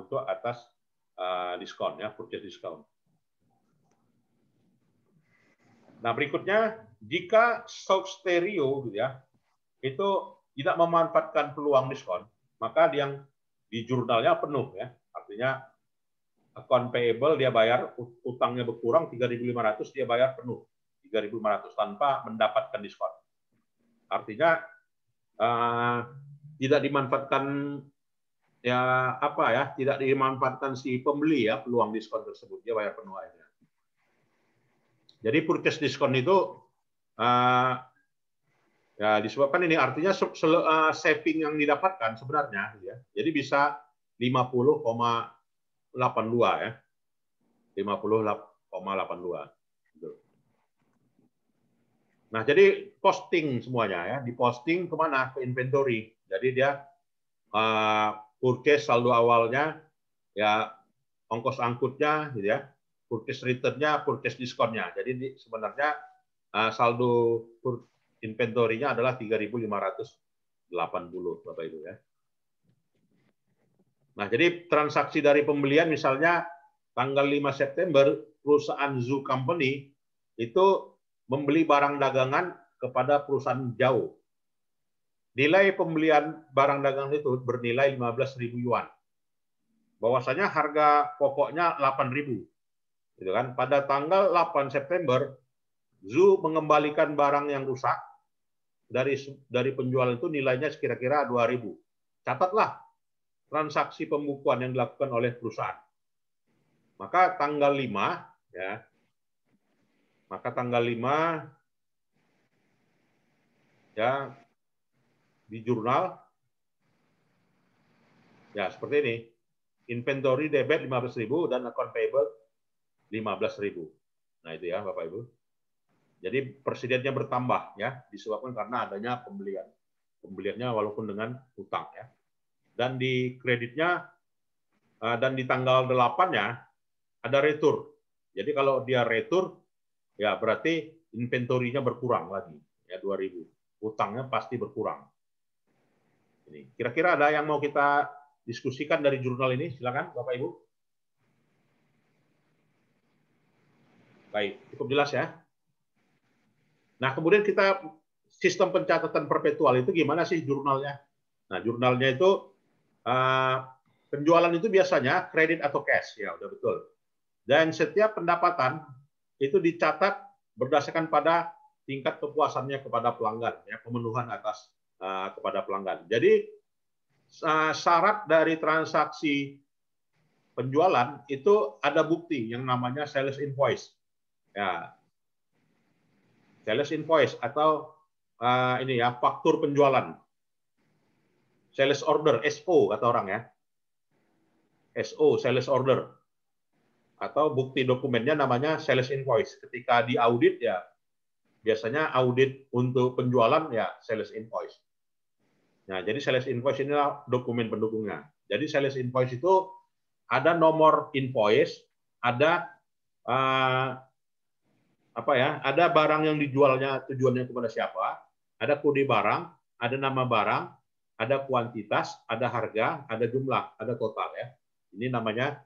untuk atas diskon ya, purchase diskon. Nah, berikutnya jika Sauk Stereo gitu ya, itu tidak memanfaatkan peluang diskon, maka yang di jurnalnya penuh ya. Artinya account payable dia bayar, utangnya berkurang 3.500, dia bayar penuh 3.500 tanpa mendapatkan diskon. Artinya tidak dimanfaatkan tidak dimanfaatkan si pembeli ya peluang diskon tersebut, dia bayar penuh aja. Jadi purchase diskon itu ya disebabkan ini artinya saving yang didapatkan sebenarnya ya. Jadi bisa 50,82 ya. 50,82. Nah, jadi posting semuanya ya, diposting kemana? Ke inventory. Jadi dia purchase saldo awalnya ya, ongkos angkutnya gitu ya, purchase return-nya, purchase diskonnya. Jadi sebenarnya saldo inventory-nya adalah 3.580 Bapak Ibu ya. Nah, jadi transaksi dari pembelian misalnya tanggal 5 September perusahaan Zoo Company itu membeli barang dagangan kepada perusahaan Jauh. Nilai pembelian barang dagangan itu bernilai 15.000 yuan. Bahwasanya harga pokoknya 8.000. Gitu kan? Pada tanggal 8 September Zoo mengembalikan barang yang rusak dari penjualan itu nilainya kira-kira 2.000. Catatlah transaksi pembukuan yang dilakukan oleh perusahaan. Maka tanggal 5 ya. Maka tanggal 5 ya di jurnal ya seperti ini. Inventory debit 15.000 dan account payable 15.000. Nah, itu ya Bapak Ibu. Jadi persidennya bertambah ya, disebabkan karena adanya pembelian. Pembeliannya walaupun dengan utang ya. Dan di kreditnya dan di tanggal 8-nya ada retur. Jadi kalau dia retur ya berarti inventory-nya berkurang lagi ya 2.000. Utangnya pasti berkurang. Ini kira-kira ada yang mau kita diskusikan dari jurnal ini? Silakan Bapak Ibu. Baik, cukup jelas ya. Nah, kemudian kita sistem pencatatan perpetual itu gimana sih jurnalnya? Nah, jurnalnya itu penjualan itu biasanya kredit atau cash, ya udah betul. Dan setiap pendapatan itu dicatat berdasarkan pada tingkat kepuasannya kepada pelanggan, ya pemenuhan atas kepada pelanggan. Jadi syarat dari transaksi penjualan itu ada bukti yang namanya sales invoice. Ya, sales invoice atau ini ya faktur penjualan, sales order (SO) kata orang ya, SO sales order atau bukti dokumennya namanya sales invoice. Ketika diaudit ya biasanya audit untuk penjualan ya sales invoice. Nah, jadi sales invoice inilah dokumen pendukungnya. Jadi sales invoice itu ada nomor invoice ada ada barang yang dijualnya tujuannya kepada siapa, ada kode barang, ada nama barang, ada kuantitas, ada harga, ada jumlah, ada total ya. Ini namanya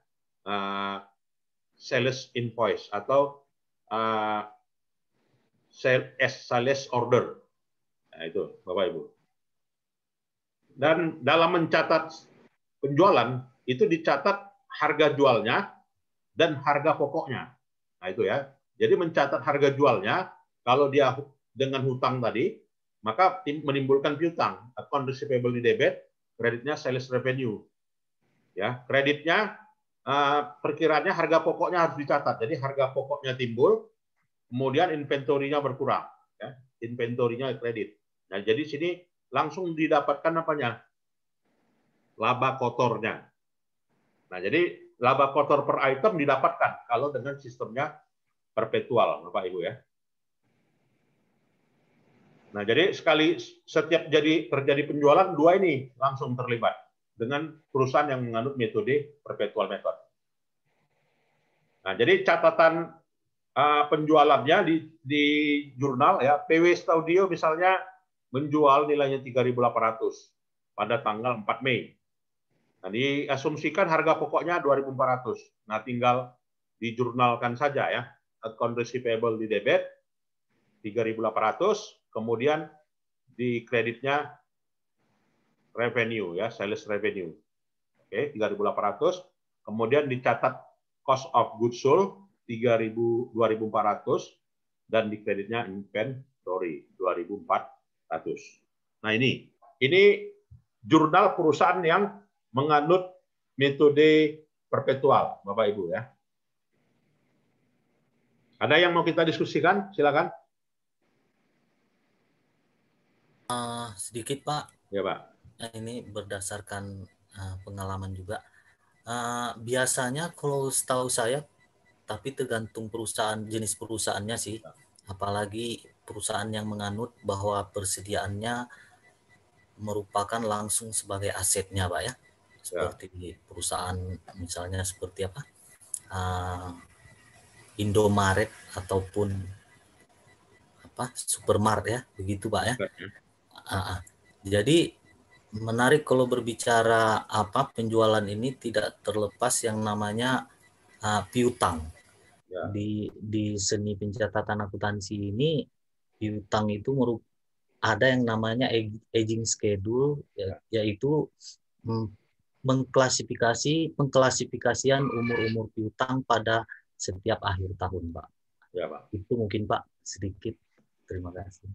sales invoice atau sales order. Nah, itu Bapak Ibu. Dan dalam mencatat penjualan itu dicatat harga jualnya dan harga pokoknya. Nah, itu ya. Jadi mencatat harga jualnya, kalau dia dengan hutang tadi, maka menimbulkan piutang. Account receivable di debit, kreditnya sales revenue. Ya, kreditnya perkiraannya harga pokoknya harus dicatat. Jadi harga pokoknya timbul, kemudian inventorinya berkurang. Ya, inventorinya kredit. Nah, jadi sini langsung didapatkan apanya? Laba kotornya. Nah, jadi laba kotor per item didapatkan kalau dengan sistemnya perpetual, Bapak Ibu ya. Nah, jadi setiap terjadi penjualan, dua ini langsung terlibat dengan perusahaan yang menganut metode perpetual method. Nah, jadi catatan penjualannya di jurnal ya, PW Studio misalnya menjual nilainya 3.800 pada tanggal 4 Mei. Nah, diasumsikan harga pokoknya 2.400. Nah, tinggal dijurnalkan saja ya. Account receivable di debit 3.800, kemudian di kreditnya revenue ya, sales revenue. Oke, 3.800. Kemudian dicatat cost of goods sold 2.400 dan di kreditnya inventory 2.400. Nah, ini jurnal perusahaan yang menganut metode perpetual, Bapak Ibu ya. Ada yang mau kita diskusikan? Silakan. Sedikit Pak. Ya Pak. Ini berdasarkan pengalaman juga. Biasanya kalau setahu saya, tapi tergantung perusahaan, jenis perusahaannya sih. Apalagi perusahaan yang menganut bahwa persediaannya merupakan langsung sebagai asetnya Pak ya. Seperti perusahaan misalnya seperti apa? Indomaret ataupun Supermart ya, begitu Pak ya. Jadi menarik kalau berbicara penjualan ini tidak terlepas yang namanya piutang. Ya. Di seni pencatatan akuntansi ini piutang itu ada yang namanya aging schedule yaitu pengklasifikasian umur piutang pada setiap akhir tahun, Pak. Ya, Pak. Itu mungkin Pak sedikit. Terima kasih.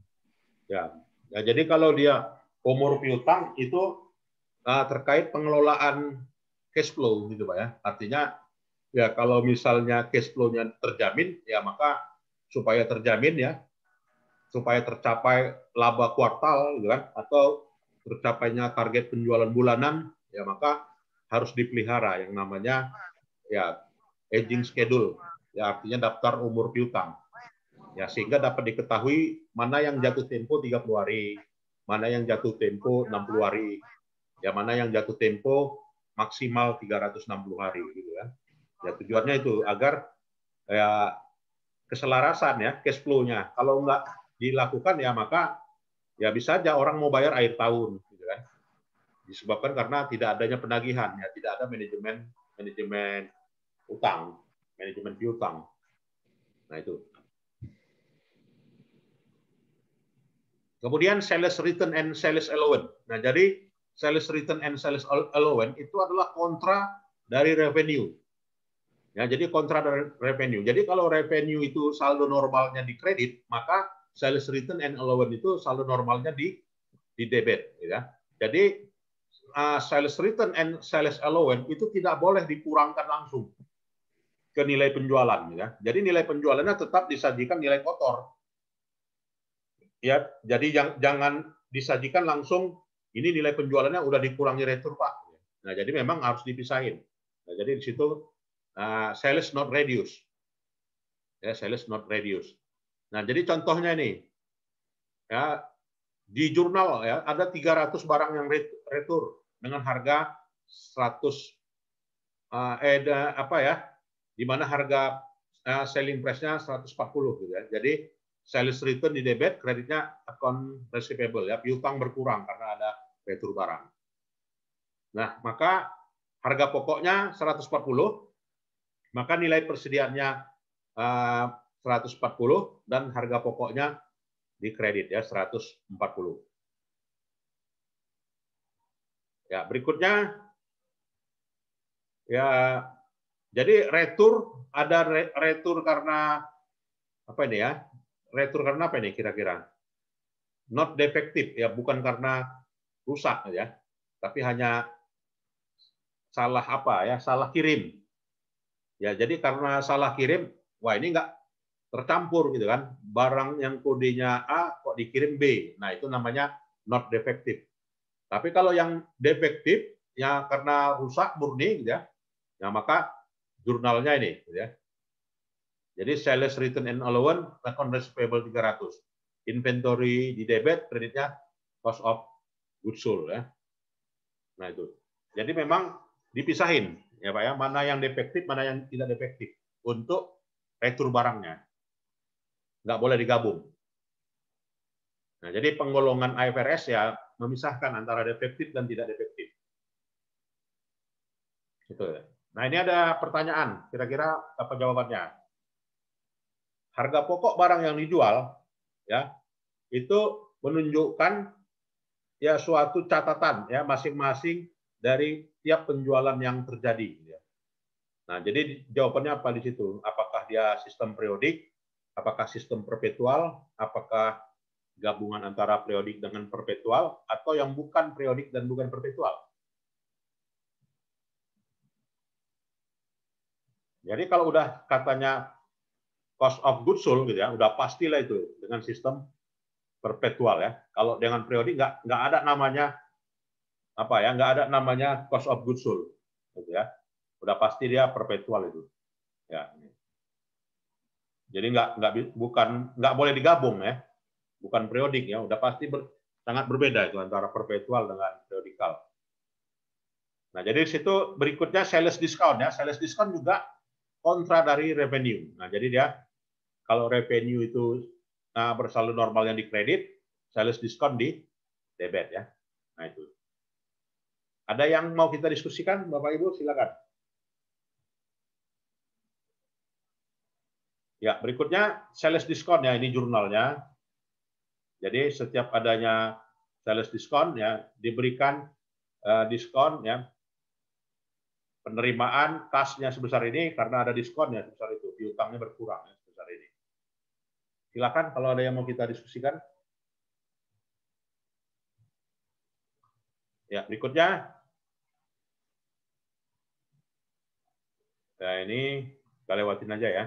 Ya. Jadi kalau dia umur piutang itu terkait pengelolaan cash flow gitu Pak ya. Artinya ya kalau misalnya cash flow-nya terjamin ya maka supaya terjamin ya, supaya tercapai laba kuartal gitu kan, atau tercapainya target penjualan bulanan ya maka harus dipelihara yang namanya ya aging schedule ya, artinya daftar umur piutang. Ya, sehingga dapat diketahui mana yang jatuh tempo 30 hari, mana yang jatuh tempo 60 hari, ya mana yang jatuh tempo maksimal 360 hari gitu kan. Ya tujuannya itu agar ya keselarasan ya cash flow-nya. Kalau nggak dilakukan ya maka ya bisa aja orang mau bayar akhir tahun gitu kan. Disebabkan karena tidak adanya penagihan ya, tidak ada manajemen utang, manajemen piutang. Nah, itu. Kemudian sales return and sales allowance. Nah, jadi sales return and sales allowance itu adalah kontra dari revenue. Ya, jadi kontra dari revenue. Jadi kalau revenue itu saldo normalnya di kredit, maka sales return and allowance itu saldo normalnya di debit. Ya. Jadi sales return and sales allowance itu tidak boleh dikurangkan langsung ke nilai penjualan. Ya. Jadi nilai penjualannya tetap disajikan nilai kotor. Ya, jadi jangan disajikan langsung ini nilai penjualannya udah dikurangi retur Pak. Nah, jadi memang harus dipisahin. Nah, jadi di situ sales not reduce. Ya, sales not reduce. Nah, jadi contohnya nih. Ya, di jurnal ya ada 300 barang yang retur dengan harga 100 di di mana harga selling price-nya 140 gitu ya. Jadi sales return di debit, kreditnya account receivable ya, piutang berkurang karena ada retur barang. Nah, maka harga pokoknya 140, maka nilai persediaannya 140 dan harga pokoknya di kredit ya 140. Ya, berikutnya ya jadi retur, ada retur karena apa ini ya? Retur karena apa ini kira-kira? Not defective ya, bukan karena rusak ya, tapi hanya salah apa ya? Salah kirim. Ya, jadi karena salah kirim, wah ini nggak tercampur gitu kan. Barang yang kodenya A kok dikirim B. Nah, itu namanya not defective. Tapi kalau yang defektif ya karena rusak murni gitu ya. Nah, maka jurnalnya ini gitu ya. Jadi sales return and allowance, account receivable 300. Inventory di debit, kreditnya cost of goods sold ya. Nah itu. Jadi memang dipisahin ya Pak ya, mana yang defektif, mana yang tidak defektif untuk retur barangnya. Nggak boleh digabung. Nah, jadi penggolongan IFRS ya memisahkan antara defektif dan tidak defektif. Gitu ya. Nah, ini ada pertanyaan, kira-kira apa jawabannya? Harga pokok barang yang dijual ya itu menunjukkan ya suatu catatan ya masing-masing dari tiap penjualan yang terjadi ya. Nah, jadi jawabannya apa di situ? Apakah dia sistem periodik, apakah sistem perpetual, apakah gabungan antara periodik dengan perpetual, atau yang bukan periodik dan bukan perpetual? Jadi kalau udah katanya cost of goods sold gitu ya, udah pastilah itu dengan sistem perpetual ya. Kalau dengan periodik nggak ada namanya apa ya, nggak ada namanya cost of goods sold gitu ya. Udah pasti dia perpetual itu. Ya. Jadi nggak boleh digabung ya. Bukan periodik ya, udah pasti sangat berbeda itu antara perpetual dengan periodikal. Nah, jadi di situ berikutnya sales discount ya. Sales discount juga kontra dari revenue. Nah, jadi dia kalau revenue itu bersaldo normal yang di kredit, sales discount di debit ya. Nah, itu. Ada yang mau kita diskusikan, Bapak Ibu? Silakan. Ya, berikutnya sales discount ya, ini jurnalnya. Jadi setiap adanya sales discount ya diberikan diskon ya. Penerimaan kasnya sebesar ini karena ada diskonnya sebesar itu, piutangnya berkurang ya, sebesar ini. Silakan kalau ada yang mau kita diskusikan. Ya, berikutnya. Nah, ini kita lewatin aja ya.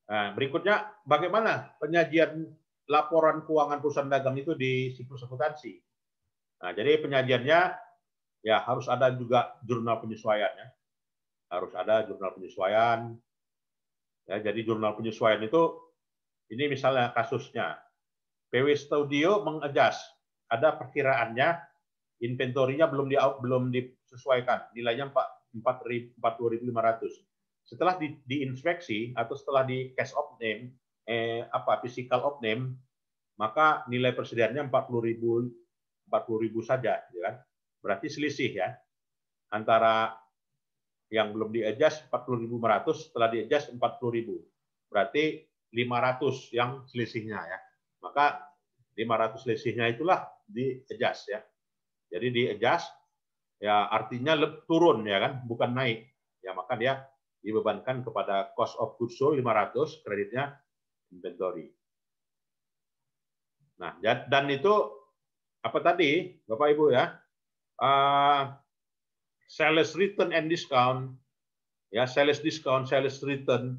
Nah, berikutnya bagaimana penyajian laporan keuangan perusahaan dagang itu di siklus akuntansi. Nah, jadi penyajiannya ya harus ada juga jurnal penyesuaian ya. Harus ada jurnal penyesuaian. Ya, jadi jurnal penyesuaian itu ini misalnya kasusnya PW Studio mengadjust, ada perkiraannya inventorinya belum disesuaikan, nilainya 40.500. Setelah diinspeksi atau setelah di cash of name physical of name, maka nilai persediaannya 40.000 saja ya kan. Berarti selisih ya antara yang belum di-adjust 40.500, setelah di-adjust 40.000. Berarti 500 yang selisihnya ya. Maka 500 selisihnya itulah di-adjust ya. Jadi di-adjust ya artinya turun ya kan, bukan naik. Ya maka dia dibebankan kepada cost of goods sold 500, kreditnya inventory. Nah, dan itu apa tadi Bapak Ibu ya? Sales return and discount, ya sales discount, sales return,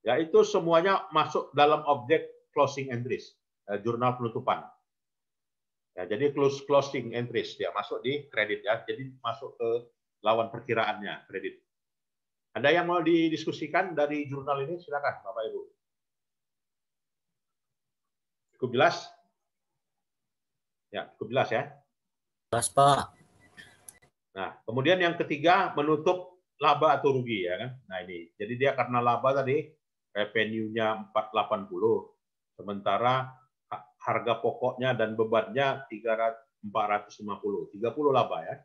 ya itu semuanya masuk dalam objek closing entries, jurnal penutupan. Ya, jadi closing entries ya masuk di kredit ya, jadi masuk ke lawan perkiraannya kredit. Ada yang mau didiskusikan dari jurnal ini? Silakan Bapak Ibu. Cukup jelas? Ya, cukup jelas ya. Jelas Pak. Nah, kemudian yang ketiga menutup laba atau rugi ya kan. Nah ini, jadi dia karena laba tadi revenue-nya 480, sementara harga pokoknya dan bebannya 450, 30 laba ya.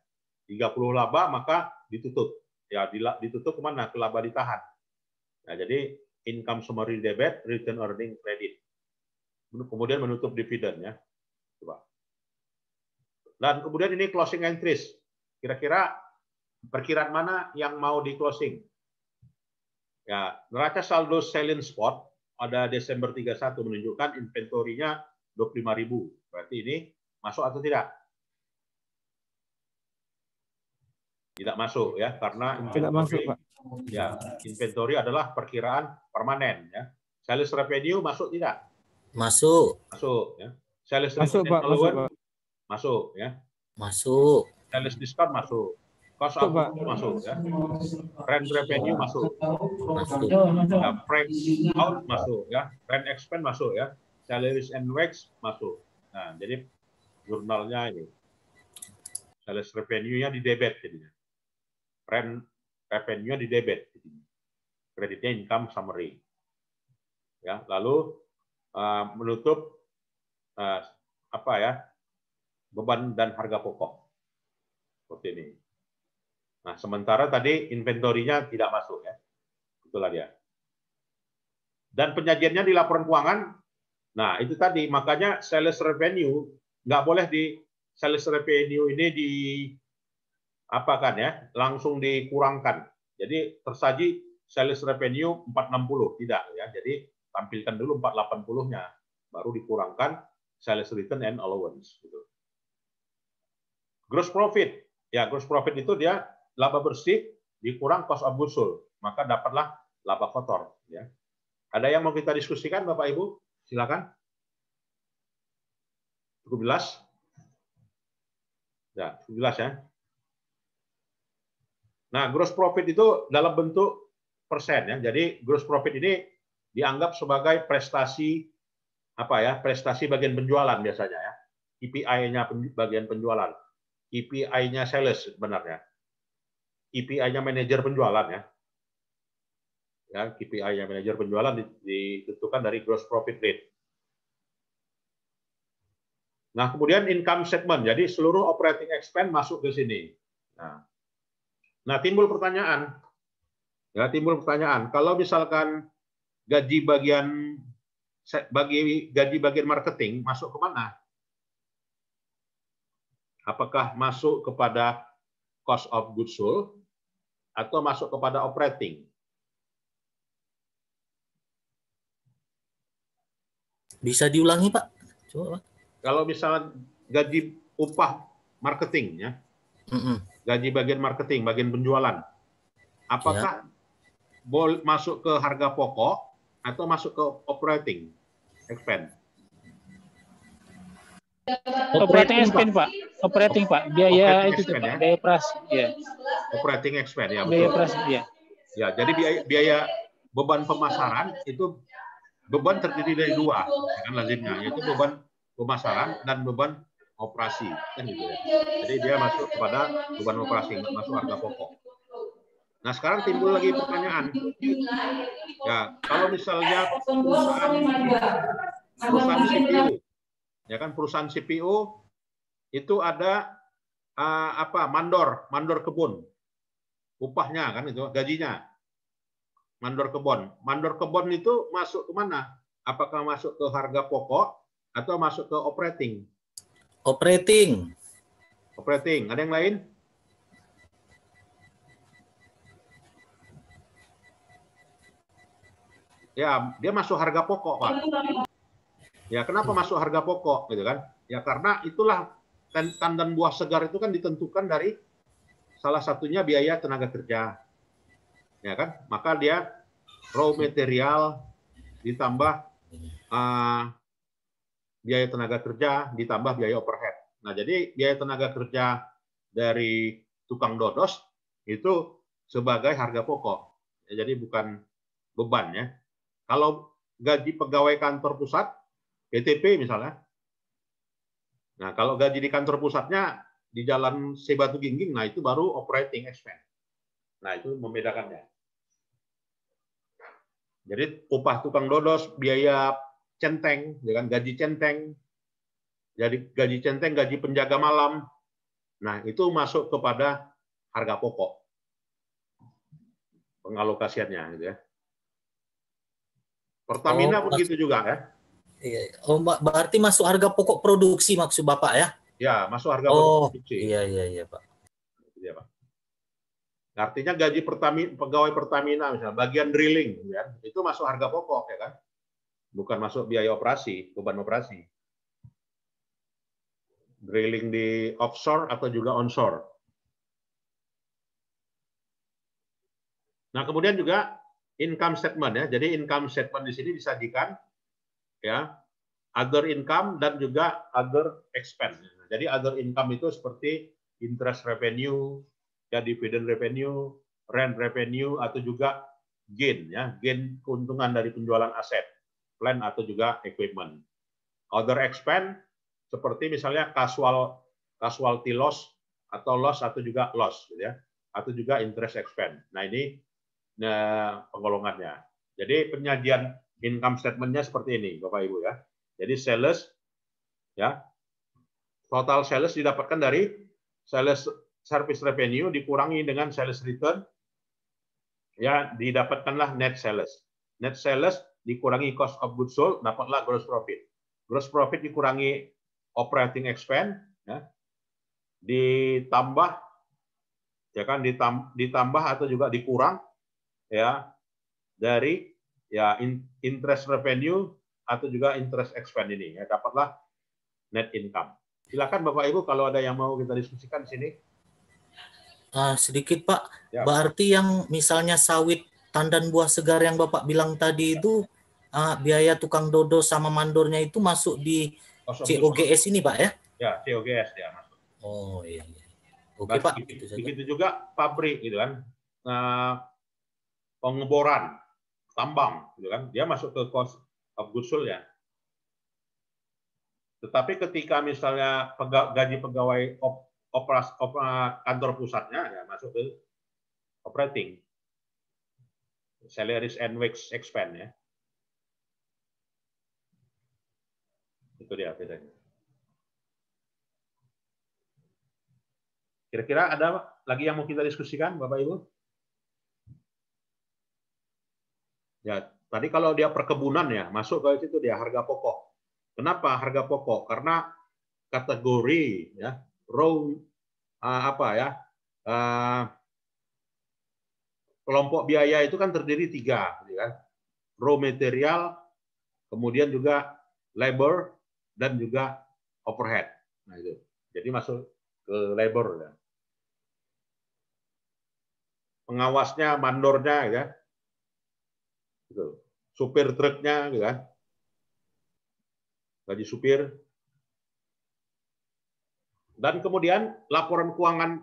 30 laba maka ditutup. Ya ditutup kemana? Ke laba ditahan. Nah, jadi income summary debit, return earning credit. Kemudian menutup dividen ya. Coba. Dan kemudian ini closing entries. Kira-kira perkiraan mana yang mau di closing? Ya, neraca saldo sell-in spot pada Desember 31 menunjukkan inventorinya 25.000. Berarti ini masuk atau tidak? Tidak masuk ya, karena Tidak masuk, Pak. ya, inventory adalah perkiraan permanen ya. Sales revenue masuk tidak? Masuk. Masuk ya. Sales Masuk, return Pak. Masuk, allowance Pak. masuk ya. Masuk. Sales discount masuk. Cost Masuk, of Pak. goods masuk ya. Rent revenue masuk. Masuk. Ya, freight out masuk ya. Rent expense masuk ya. Salaries and wage masuk. Nah, jadi jurnalnya ini. Sales revenue-nya di debit jadinya. Rent revenue-nya di debit. Kreditnya income summary. Ya, lalu menutup apa ya? Beban dan harga pokok. Seperti ini. Nah, sementara tadi inventorinya tidak masuk ya. Itulah dia. Dan penyajiannya di laporan keuangan. Nah, itu tadi makanya sales revenue nggak boleh di sales revenue ini di apa kan ya, langsung dikurangkan. Jadi tersaji sales revenue 460 tidak ya. Jadi tampilkan dulu 480-nya, baru dikurangkan sales return and allowance gitu. Gross profit. Ya, gross profit itu dia laba bersih dikurang cost of goods sold, maka dapatlah laba kotor ya. Ada yang mau kita diskusikan Bapak Ibu? Silakan. Cukup jelas? Ya, cukup jelas ya. Nah, gross profit itu dalam bentuk persen ya. Jadi gross profit ini dianggap sebagai prestasi apa ya? Prestasi bagian penjualan biasanya ya. KPI-nya bagian penjualan. KPI-nya sales sebenarnya. KPI-nya manajer penjualan ya. Ya, KPI-nya manajer penjualan ditentukan dari gross profit rate. Nah, kemudian income statement. Jadi seluruh operating expense masuk ke sini. Nah, timbul pertanyaan. Ya, timbul pertanyaan. Kalau misalkan gaji bagian marketing masuk ke mana? Apakah masuk kepada cost of goods sold atau masuk kepada operating? Bisa diulangi, Pak? Coba, Pak. Kalau misalnya gaji upah marketing ya. Gaji bagian marketing, bagian penjualan. Apakah boleh masuk ke harga pokok atau masuk ke operating expense? Operating expense, Pak. Operating, Pak. Biaya Operating itu expense, Pak, ya? biaya operasi, ya. Operating expense ya, Biaya betul. operasi, ya. Ya, jadi biaya beban pemasaran itu beban terdiri dari dua, ya kan lazimnya, yaitu beban pemasaran dan beban operasi, kan gitu ya. Jadi dia masuk kepada beban operasi, nggak masuk harga pokok. Nah, sekarang timbul lagi pertanyaan. Ya, kalau misalnya perusahaan CPU, ya kan perusahaan CPU itu ada mandor kebun, upahnya kan itu gajinya. Mandor kebun itu masuk ke mana? Apakah masuk ke harga pokok atau masuk ke operating? Operating. Operating. Ada yang lain? Ya, dia masuk harga pokok, Pak. Ya, kenapa masuk harga pokok gitu kan? Ya karena itulah tandan buah segar itu kan ditentukan dari salah satunya biaya tenaga kerja. Ya kan? Maka dia raw material ditambah biaya tenaga kerja ditambah biaya overhead. Nah, jadi biaya tenaga kerja dari tukang dodos itu sebagai harga pokok. Ya, jadi bukan beban ya. Kalau gaji pegawai kantor pusat, PTP misalnya. Nah, kalau gaji di kantor pusatnya di Jalan Sebatu Gingging, nah itu baru operating expense. Nah, itu membedakannya. Jadi upah tukang dodos, biaya centeng, dengan gaji centeng, jadi gaji centeng, gaji penjaga malam. Nah, itu masuk kepada harga pokok. Pengalokasiannya gitu ya. Pertamina begitu juga ya. Iya. Oh, berarti masuk harga pokok produksi maksud Bapak ya? Ya, masuk harga pokok produksi. Iya Pak. Iya, Pak. Artinya gaji pegawai Pertamina misalnya bagian drilling ya, itu masuk harga pokok ya kan. Bukan masuk biaya operasi, beban operasi. Drilling di offshore atau juga onshore. Nah, kemudian juga income statement ya. Jadi income statement di sini disajikan ya, other income dan juga other expense. Jadi other income itu seperti interest revenue, ya dividend revenue, rent revenue atau juga gain ya, gain keuntungan dari penjualan aset, plant atau juga equipment. Other expense seperti misalnya casualty loss atau loss atau juga loss gitu ya, atau juga interest expense. Nah, ini penggolongannya. Jadi penyajian income statement-nya seperti ini, Bapak Ibu ya. Jadi sales ya, total sales didapatkan dari sales service revenue dikurangi dengan sales return, ya didapatkanlah net sales. Net sales dikurangi cost of goods sold, dapatlah gross profit. Gross profit dikurangi operating expense, ya, ditambah ya kan, ditambah atau juga dikurang ya dari ya interest revenue atau juga interest expense ini, ya dapatlah net income. Silakan Bapak Ibu kalau ada yang mau kita diskusikan di sini. Sedikit Pak, Ya. berarti yang misalnya sawit tandan buah segar yang Bapak bilang tadi itu biaya tukang dodo sama mandornya itu masuk di COGS ini Pak ya? Ya, COGS ya masuk. Oh iya. Oke Pak. Begitu juga pabrik gitu kan, pengeboran, tambang gitu kan, dia masuk ke cost of goods sold ya. Tetapi ketika misalnya gaji pegawai kantor pusatnya ya masuk ke operating, salaries and wage expense ya. Itu dia bedanya. Kira-kira ada lagi yang mau kita diskusikan, Bapak Ibu? Ya, tadi kalau dia perkebunan ya masuk ke situ dia harga pokok. Kenapa harga pokok? Karena kategori ya raw kelompok biaya itu kan terdiri 3, gitu kan? Raw material, kemudian juga labor dan juga overhead. Nah itu, jadi masuk ke labor ya. Pengawasnya, mandornya, ya, gitu. Supir truknya, gitu kan? Gaji supir. Dan kemudian laporan keuangan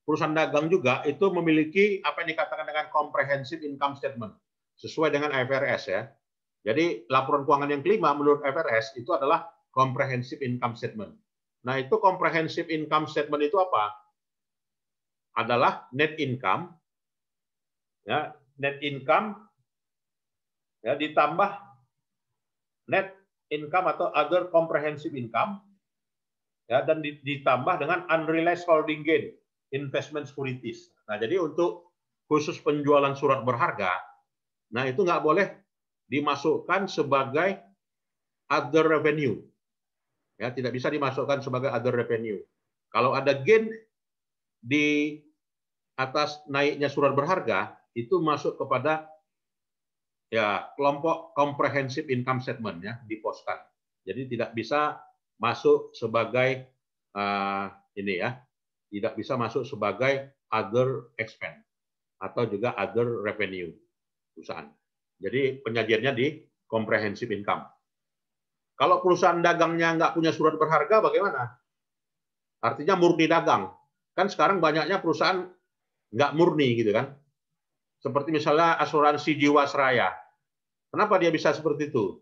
perusahaan dagang juga itu memiliki apa yang dikatakan dengan comprehensive income statement sesuai dengan IFRS ya. Jadi laporan keuangan yang kelima menurut IFRS itu adalah comprehensive income statement. Nah, itu comprehensive income statement itu apa? Adalah net income ya, net income ya ditambah net income atau other comprehensive income ya, dan ditambah dengan unrealized holding gain investment securities. Nah, jadi untuk khusus penjualan surat berharga, nah itu nggak boleh dimasukkan sebagai other revenue. Ya, tidak bisa dimasukkan sebagai other revenue. Kalau ada gain di atas naiknya surat berharga, itu masuk kepada ya kelompok comprehensive income statement ya, diposkan. Jadi tidak bisa masuk sebagai ini ya, tidak bisa masuk sebagai other expense atau juga other revenue perusahaan. Jadi penyajiannya di comprehensive income. Kalau perusahaan dagangnya nggak punya surat berharga, bagaimana? Artinya murni dagang. Kan sekarang banyaknya perusahaan nggak murni gitu kan. Seperti misalnya asuransi Jiwasraya. Kenapa dia bisa seperti itu?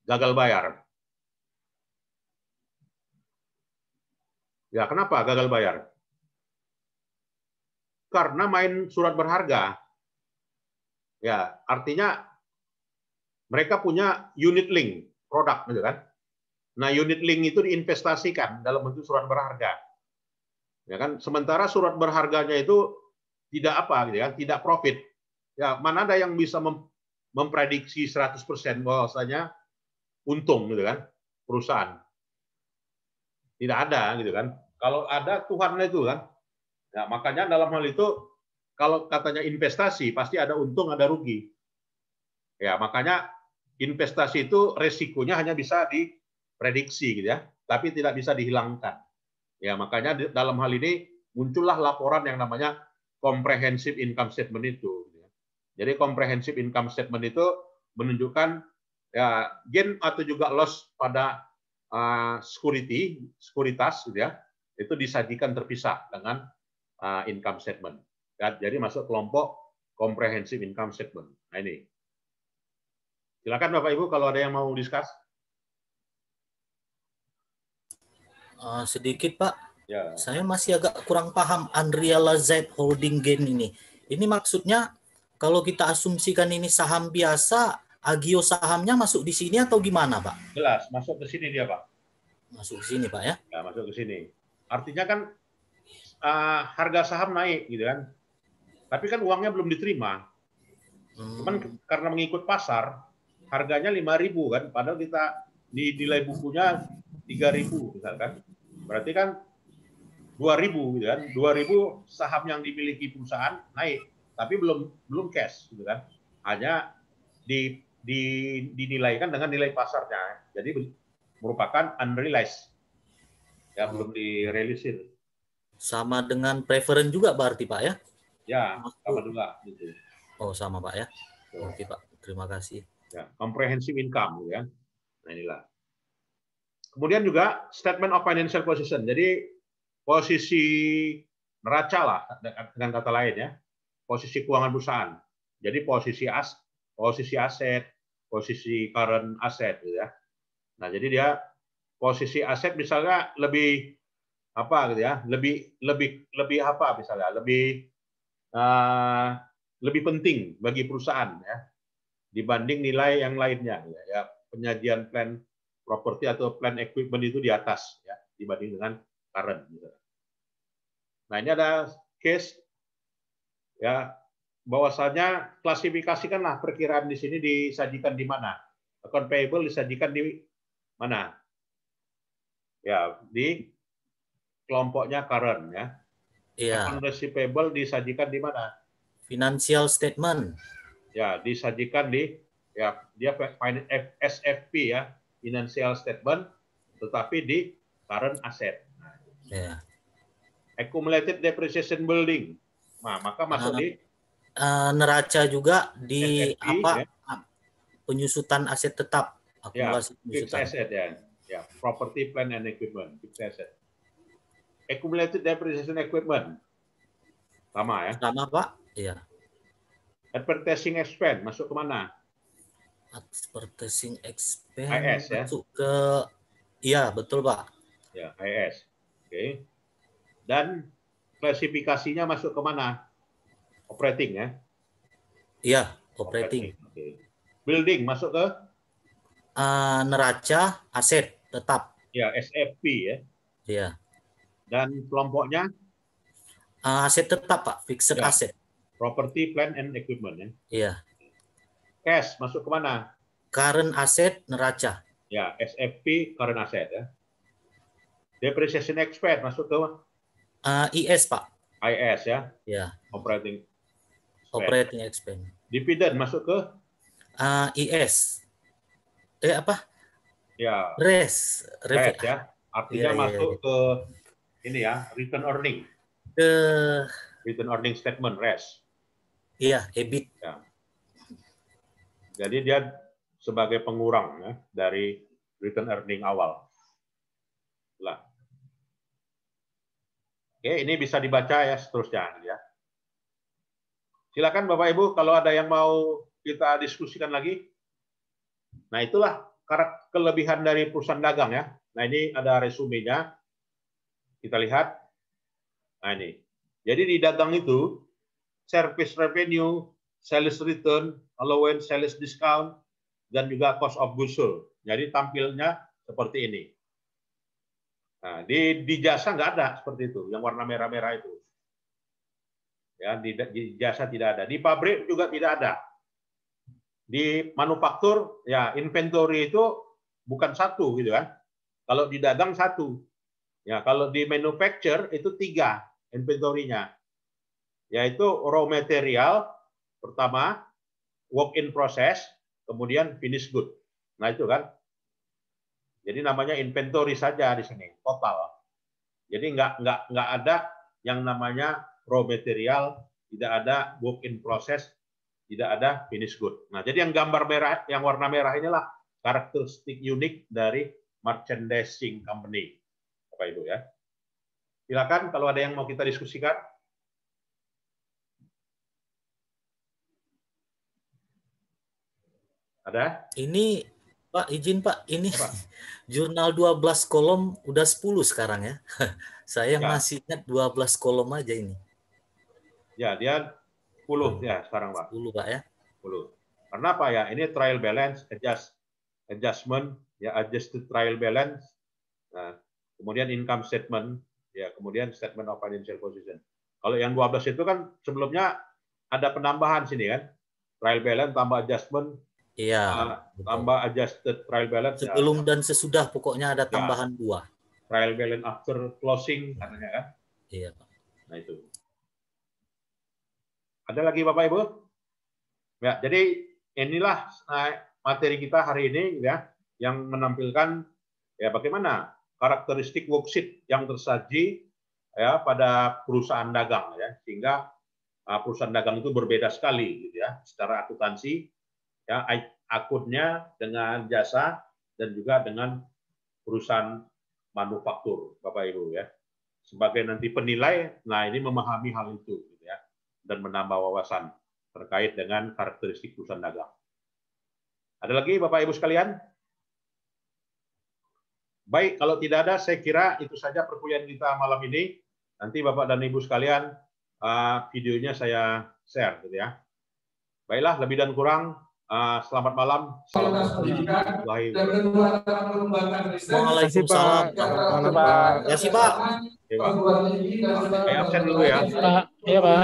Gagal bayar. Ya, kenapa gagal bayar? karena main surat berharga. Ya, artinya mereka punya unit link produk, gitu kan? Nah, unit link itu diinvestasikan dalam bentuk surat berharga. Ya kan? Sementara surat berharganya itu tidak apa, gitu kan? Tidak profit. Ya, mana ada yang bisa memprediksi 100% bahwasanya untung, gitu kan? Perusahaan. Tidak ada, gitu kan? Kalau ada Tuhan itu kan. Ya, makanya dalam hal itu kalau katanya investasi pasti ada untung, ada rugi. Ya, makanya investasi itu resikonya hanya bisa diprediksi, gitu ya, tapi tidak bisa dihilangkan. Ya, makanya dalam hal ini muncullah laporan yang namanya comprehensive income statement itu. Gitu ya. Jadi comprehensive income statement itu menunjukkan ya gain atau juga loss pada sekuritas, gitu ya, itu disajikan terpisah dengan income statement. Ya, jadi masuk kelompok comprehensive income statement. Nah ini. Silakan Bapak Ibu kalau ada yang mau discuss. Sedikit Pak, Ya. saya masih agak kurang paham unrealized holding gain ini. Ini maksudnya kalau kita asumsikan ini saham biasa, agio sahamnya masuk di sini atau gimana Pak? Jelas, masuk ke sini dia Pak. Masuk ke sini Pak ya? Ya, masuk ke sini. Artinya kan harga saham naik, gitu kan. Tapi kan uangnya belum diterima. Cuman karena mengikut pasar, harganya 5.000 kan, padahal kita di nilai bukunya 3.000 misalkan. Berarti kan 2.000 gitu kan. 2.000 saham yang dimiliki perusahaan naik, tapi belum cash gitu kan. Hanya dinilaikan dengan nilai pasarnya. Jadi merupakan unrealized. Ya, belum direalisir. Sama dengan preferen juga berarti Pak ya? Ya, sama juga gitu. Oh, sama Pak ya. Oke Pak, terima kasih. Ya, comprehensive income gitu ya. Nah, inilah. Kemudian juga statement of financial position. Jadi posisi neraca lah dengan kata lain ya. Posisi keuangan perusahaan. Jadi posisi aset, posisi current asset gitu ya. Nah, jadi dia posisi aset misalnya lebih apa gitu ya, lebih apa misalnya, lebih penting bagi perusahaan ya dibanding nilai yang lainnya ya. Penyajian plan properti atau plan equipment itu di atas ya dibanding dengan current gitu. Nah, ini ada case ya bahwasanya klasifikasikanlah perkiraan di sini disajikan di mana. Account payable disajikan di mana? Ya, di kelompoknya current ya. Iya. Account receivable disajikan di mana? Financial statement. Ya, disajikan di ya dia SFP ya, financial statement, tetapi di current asset. Ya. Accumulated depreciation building. Nah, maka masuk di neraca juga di SFP, apa? Ya. Penyusutan aset tetap. Ya, Akumulasi fixed penyusutan. asset ya. Ya, property, plant and equipment, fixed asset. Accumulated depreciation equipment. Sama ya. Sama Pak? Iya. Advertising expense masuk ke mana? Advertising expense IS ya. masuk ke iya, betul Pak. Ya, IS. Oke. Dan klasifikasinya masuk ke mana? Operating ya. Iya, operating. Okay. Building masuk ke neraca aset tetap. ya, SFP ya. Iya. Dan kelompoknya aset tetap Pak, fixed ya. asset. Property, plant and equipment ya. Iya. Cash masuk ke mana? Current asset neraca. Ya, SFP current asset ya. Depreciation expense masuk ke IS Pak. IS ya. Ya. Operating expense. Dividend masuk ke IS. Apa? Ya. RES ya. Artinya masuk ke ini ya, return earning. Return earning statement RES. Iya, EBIT. Ya. Jadi dia sebagai pengurang ya, dari return earning awal. Lah. Oke, ini bisa dibaca ya seterusnya ya. Silakan Bapak Ibu kalau ada yang mau kita diskusikan lagi. Nah, itulah kelebihan dari perusahaan dagang ya. Nah, ini ada resumenya. Kita lihat. Nah, ini. Jadi di dagang itu service revenue, sales return, allowance, sales discount, dan juga cost of goods sold. Jadi tampilnya seperti ini. Nah, di jasa nggak ada seperti itu, yang warna merah-merah itu. Ya, di jasa tidak ada. Di pabrik juga tidak ada. Di manufaktur, ya inventory itu bukan satu gitu kan. Kalau di dagang satu. Ya, kalau di manufacture itu 3 inventory-nya. Yaitu raw material pertama, work in process, kemudian finished good. Nah, itu kan. Jadi namanya inventory saja di sini, total. Jadi nggak ada yang namanya raw material, tidak ada work in process, tidak ada finished good. Nah, jadi yang gambar merah, yang warna merah inilah karakteristik unik dari merchandising company. Bapak Ibu ya. Silakan kalau ada yang mau kita diskusikan. Ada? Ini Pak, izin Pak, ini Apa? jurnal 12 kolom udah 10 sekarang ya. Saya Ya. masih ingat 12 kolom aja ini. Ya, dia 10 ya sekarang Pak. 10 Pak ya. 10. Karena apa ya? Ini trial balance, adjustment, ya adjusted trial balance. Nah, kemudian income statement, ya kemudian statement of financial position. Kalau yang 12 itu kan sebelumnya ada penambahan sini kan. Trial balance tambah adjustment, Iya. tambah adjusted trial balance. Sebelum ya. dan sesudah pokoknya ada tambahan 2. Trial balance after closing katanya kan. Iya Pak. Nah itu. Ada lagi Bapak Ibu? Ya, jadi inilah materi kita hari ini ya yang menampilkan ya bagaimana karakteristik worksheet yang tersaji ya pada perusahaan dagang ya, sehingga perusahaan dagang itu berbeda sekali gitu ya secara akuntansi ya, akunnya dengan jasa dan juga dengan perusahaan manufaktur Bapak Ibu ya. Sebagai nanti penilai, nah ini memahami hal itu gitu ya dan menambah wawasan terkait dengan karakteristik perusahaan dagang. Ada lagi Bapak Ibu sekalian? Baik, kalau tidak ada, saya kira itu saja perkuliahan kita malam ini. Nanti Bapak dan Ibu sekalian, videonya saya share, gitu ya. Baiklah, lebih dan kurang, selamat malam. Waalaikumsalam. Terima kasih Pak. Saya absen dulu ya. Iya Pak.